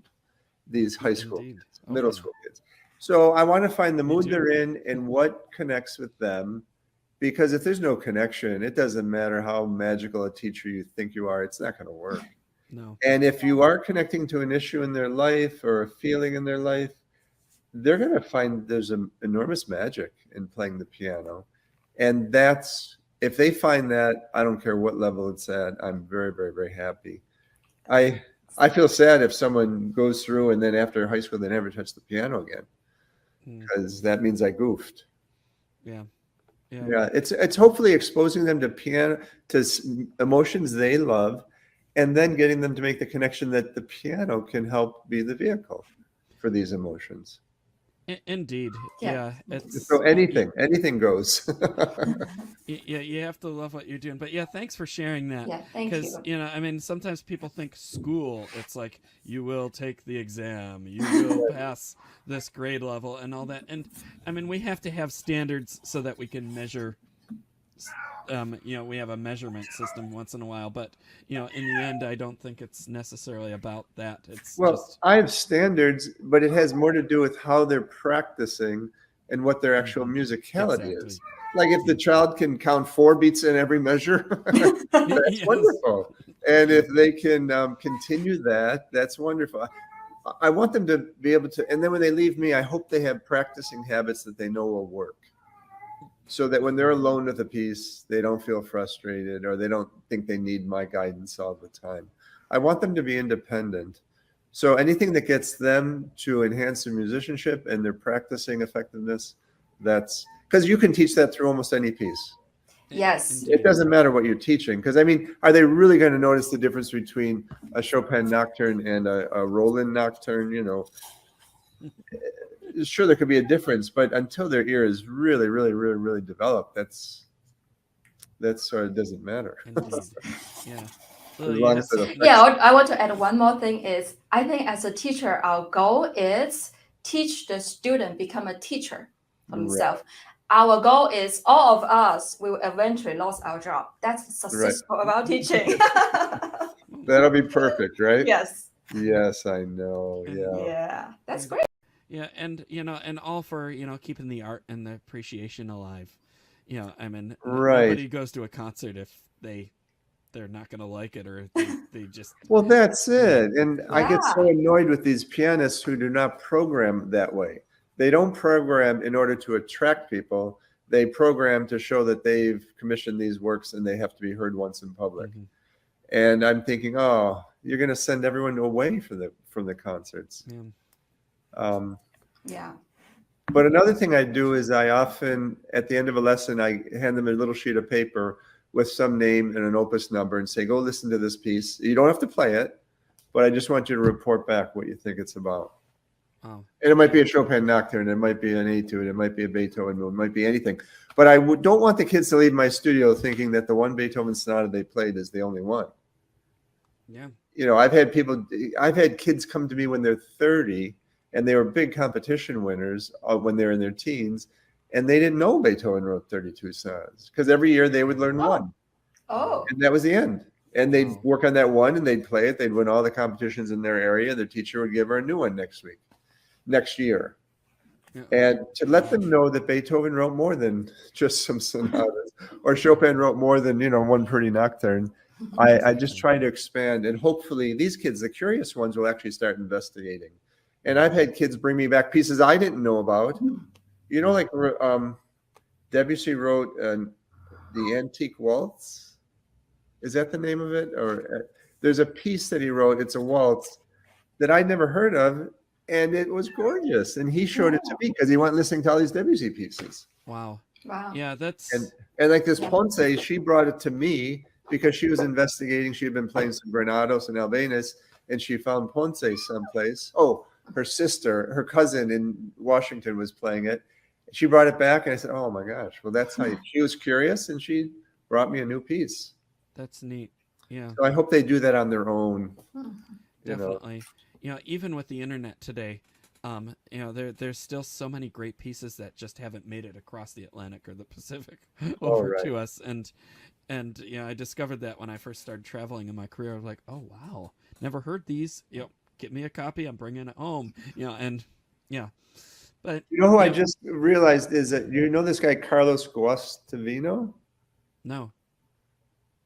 These high school kids, middle school kids. So I want to find the mood they're in and what connects with them. Because if there's no connection, it doesn't matter how magical a teacher you think you are. It's not going to work. No. And if you are connecting to an issue in their life or a feeling in their life, they're going to find there's an enormous magic in playing the piano. And if they find that, I don't care what level it's at, I'm very, very, very happy. I feel sad if someone goes through and then after high school, they never touch the piano again, because that means I goofed. Yeah. Yeah. It's hopefully exposing them to emotions they love, and then getting them to make the connection that the piano can help be the vehicle for these emotions. Indeed. Yeah. So anything goes. Yeah, you have to love what you're doing. But yeah, thanks for sharing that. Yeah, thank you. Because, I mean, sometimes people think school, it's like you will take the exam, you will pass this grade level and all that. And I mean, we have to have standards so that we can measure. We have a measurement system once in a while, but in the end, I don't think it's necessarily about that. I have standards, but it has more to do with how they're practicing and what their actual musicality is. Like if the child can count 4 beats in every measure, that's wonderful. And if they can continue that, that's wonderful. I want them to be able to, and then when they leave me, I hope they have practicing habits that they know will work. So that when they're alone with a piece, they don't feel frustrated or they don't think they need my guidance all the time. I want them to be independent. So anything that gets them to enhance their musicianship and their practicing effectiveness, that's because you can teach that through almost any piece. Yes. It doesn't matter what you're teaching. Because I mean, are they really going to notice the difference between a Chopin nocturne and a Roland nocturne? Sure, there could be a difference, but until their ear is really, really, really, really developed, that's sort of doesn't matter. Yeah. As long as I want to add one more thing is, I think as a teacher, our goal is teach the student become a teacher for himself. Our goal is all of us will eventually lose our job. That's successful about teaching. That'll be perfect, right? Yes. Yes, I know. Yeah. Yeah, that's great. Yeah, and and all for keeping the art and the appreciation alive. I mean, nobody goes to a concert if they're not going to like it or they just. Well, that's it. And I get so annoyed with these pianists who do not program that way. They don't program in order to attract people. They program to show that they've commissioned these works and they have to be heard once in public. And I'm thinking, oh, you're going to send everyone away from the concerts. But another thing I do is I often, at the end of a lesson, I hand them a little sheet of paper with some name and an opus number and say, go listen to this piece. You don't have to play it, but I just want you to report back what you think it's about. Oh. And it might be a Chopin nocturne, it might be an etude, it might be a Beethoven, it might be anything. But I don't want the kids to leave my studio thinking that the one Beethoven sonata they played is the only one. Yeah. You know, I've had kids come to me when they're 30 and they were big competition winners when they're in their teens, and they didn't know Beethoven wrote 32 sonatas because every year they would learn one. Oh. And that was the end. And they'd work on that one and they'd play it. They'd win all the competitions in their area. Their teacher would give her a new one next year. Yeah. And to let them know that Beethoven wrote more than just some sonatas, or Chopin wrote more than, one pretty nocturne. I just try to expand, and hopefully these kids, the curious ones, will actually start investigating. And I've had kids bring me back pieces I didn't know about. Like Debussy wrote the Antique Waltz. Is that the name of it? Or there's a piece that he wrote. It's a waltz that I'd never heard of, and it was gorgeous. And he showed it to me because he went listening to all these Debussy pieces. Wow. Wow. Yeah, that's and like this Ponce, she brought it to me because she was investigating. She had been playing some Granados and Albanus, and she found Ponce someplace. Oh, her cousin in Washington was playing it. She brought it back, and I said, "Oh my gosh!" Well, that's how she was curious, and she brought me a new piece. That's neat. Yeah. So I hope they do that on their own. Definitely. Even with the internet today, there's still so many great pieces that just haven't made it across the Atlantic or the Pacific over to us. And I discovered that when I first started traveling in my career. I was like, oh wow, never heard these. Get me a copy. I'm bringing it home. But who I just realized is that this guy Carlos Guastavino? No.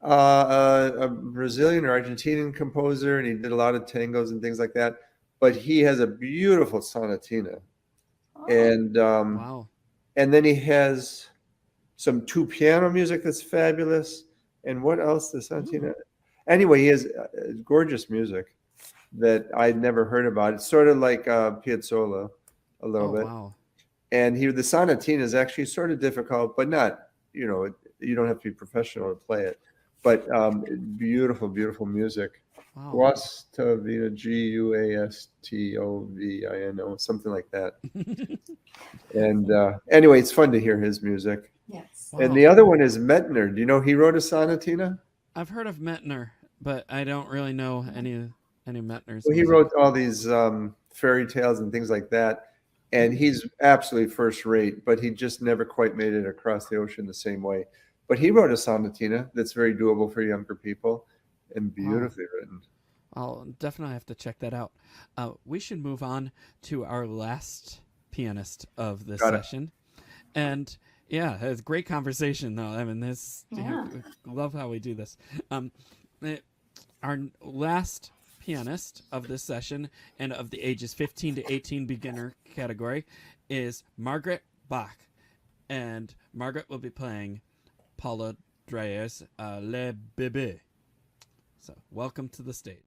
A Brazilian or Argentinian composer, and he did a lot of tangos and things like that. But he has a beautiful sonatina, and Wow. And then he has some two piano music that's fabulous. And what else? The sonatina. Anyway, he has gorgeous music that I'd never heard about. It's sort of like Piazzolla a little bit. Wow. And the sonatina is actually sort of difficult, but not. You don't have to be professional to play it. But beautiful, beautiful music. Wow. Guastavino, Guastovino, something like that. And anyway, it's fun to hear his music. Yes. Wow. And the other one is Mettner. Do you know he wrote a sonatina? I've heard of Mettner, but I don't really know any Mettners. Well, he wrote all these fairy tales and things like that. And he's absolutely first rate, but he just never quite made it across the ocean the same way. But he wrote a sonatina that's very doable for younger people and beautifully written. I'll definitely have to check that out. We should move on to our last pianist of this session. And yeah, it's a great conversation though. I mean, love how we do this. Our last pianist of this session and of the ages 15 to 18 beginner category is Margaret Bach. And Margaret will be playing Paula Dreyer's Le Bébé. So welcome to the stage.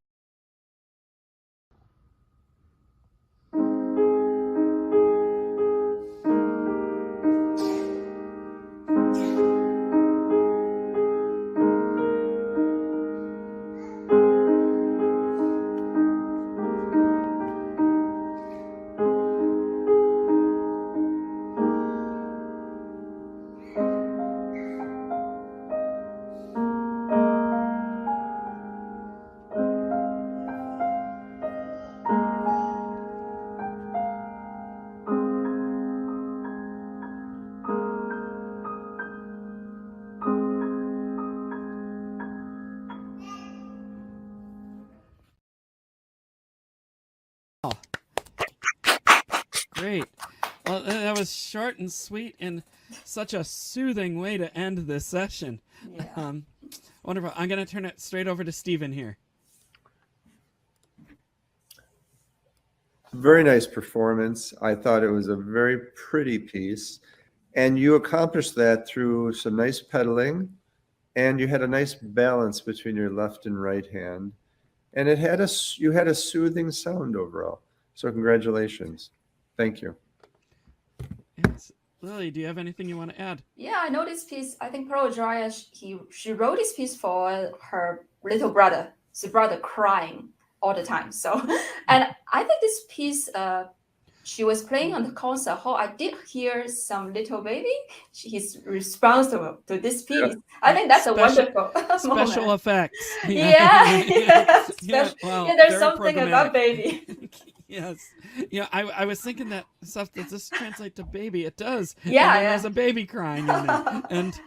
Great. Well, that was short and sweet and such a soothing way to end this session. Yeah. Wonderful. I'm going to turn it straight over to Stephen here. Very nice performance. I thought it was a very pretty piece. And you accomplished that through some nice pedaling, and you had a nice balance between your left and right hand. And you had a soothing sound overall. So congratulations. Thank you. Yes. Lily, do you have anything you want to add? Yeah, I know this piece. I think Pearl Jaya, she wrote this piece for her little brother. His brother crying all the time. So, and I think this piece, she was playing on the concert hall. I did hear some little baby. His response to this piece. Yeah. I think that's a wonderful Special moment. effects. Yeah, Well, yeah. There's very something about baby. Yes. Yeah, I was thinking that stuff, does this translate to baby? It does. Yeah, and then yeah. there's a baby crying in it. And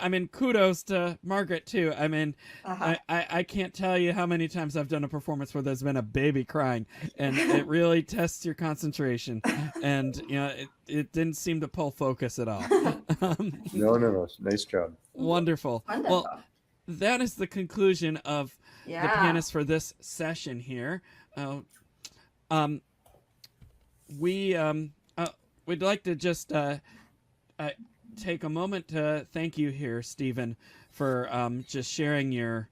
I mean, kudos to Margaret too. I mean, I can't tell you how many times I've done a performance where there's been a baby crying, and it really tests your concentration. And it didn't seem to pull focus at all. No. Nice job. Wonderful. Well, that is the conclusion of the Pianists for this session here. We'd like to just take a moment to thank you here, Stephen, for just sharing your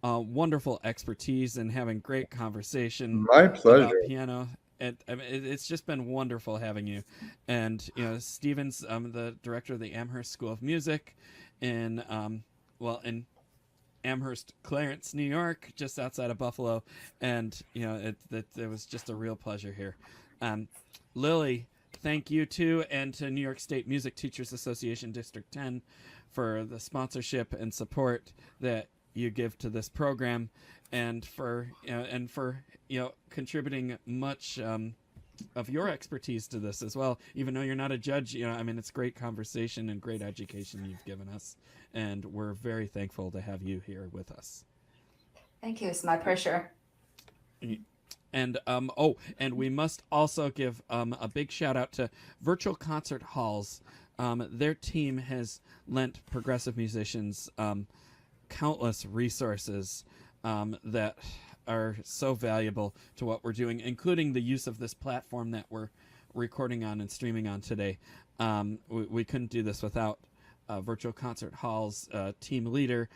wonderful expertise and having great conversation. My pleasure. About piano. It's just been wonderful having you. And Stephen's the director of the Amherst School of Music in Amherst, Clarence, New York, just outside of Buffalo, and it was just a real pleasure here. Lily, thank you too, and to New York State Music Teachers Association District 10 for the sponsorship and support that you give to this program, and for contributing much of your expertise to this as well. Even though you're not a judge, it's great conversation and great education you've given us, and we're very thankful to have you here with us. Thank you. It's my pleasure. And and we must also give a big shout out to Virtual Concert Halls. Their team has lent progressive musicians countless resources that are so valuable to what we're doing, including the use of this platform that we're recording on and streaming on today. We couldn't do this without Virtual Concert Hall's team leader,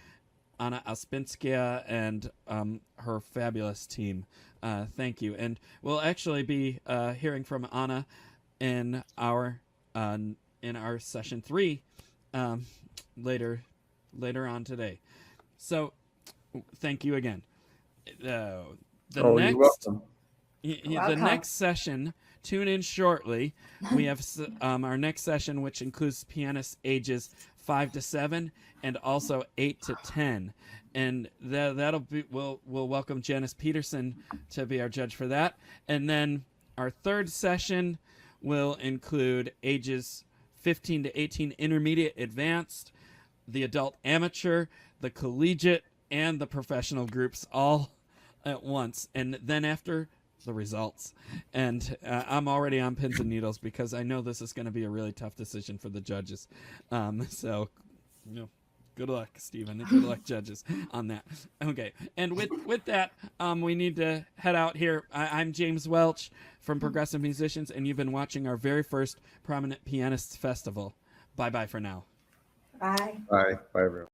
Anna Ospinskaya, and her fabulous team. Thank you. And we'll actually be hearing from Anna in our session 3 later on today. So thank you again. You're welcome. The next session, tune in shortly. We have our next session, which includes pianists ages 5 to 7 and also 8 to 10. And that'll be we'll welcome Janice Peterson to be our judge for that. And then our third session will include ages 15 to 18, intermediate, advanced, the adult amateur, the collegiate, and the professional groups all at once. And then after, the results. And I'm already on pins and needles because I know this is going to be a really tough decision for the judges. So good luck, Stephen, and good luck, judges, on that. Okay, and with that, we need to head out here. I'm James Welch from Progressive Musicians, and you've been watching our very first Prominent Pianists Festival. Bye-bye for now. Bye. Bye, everyone.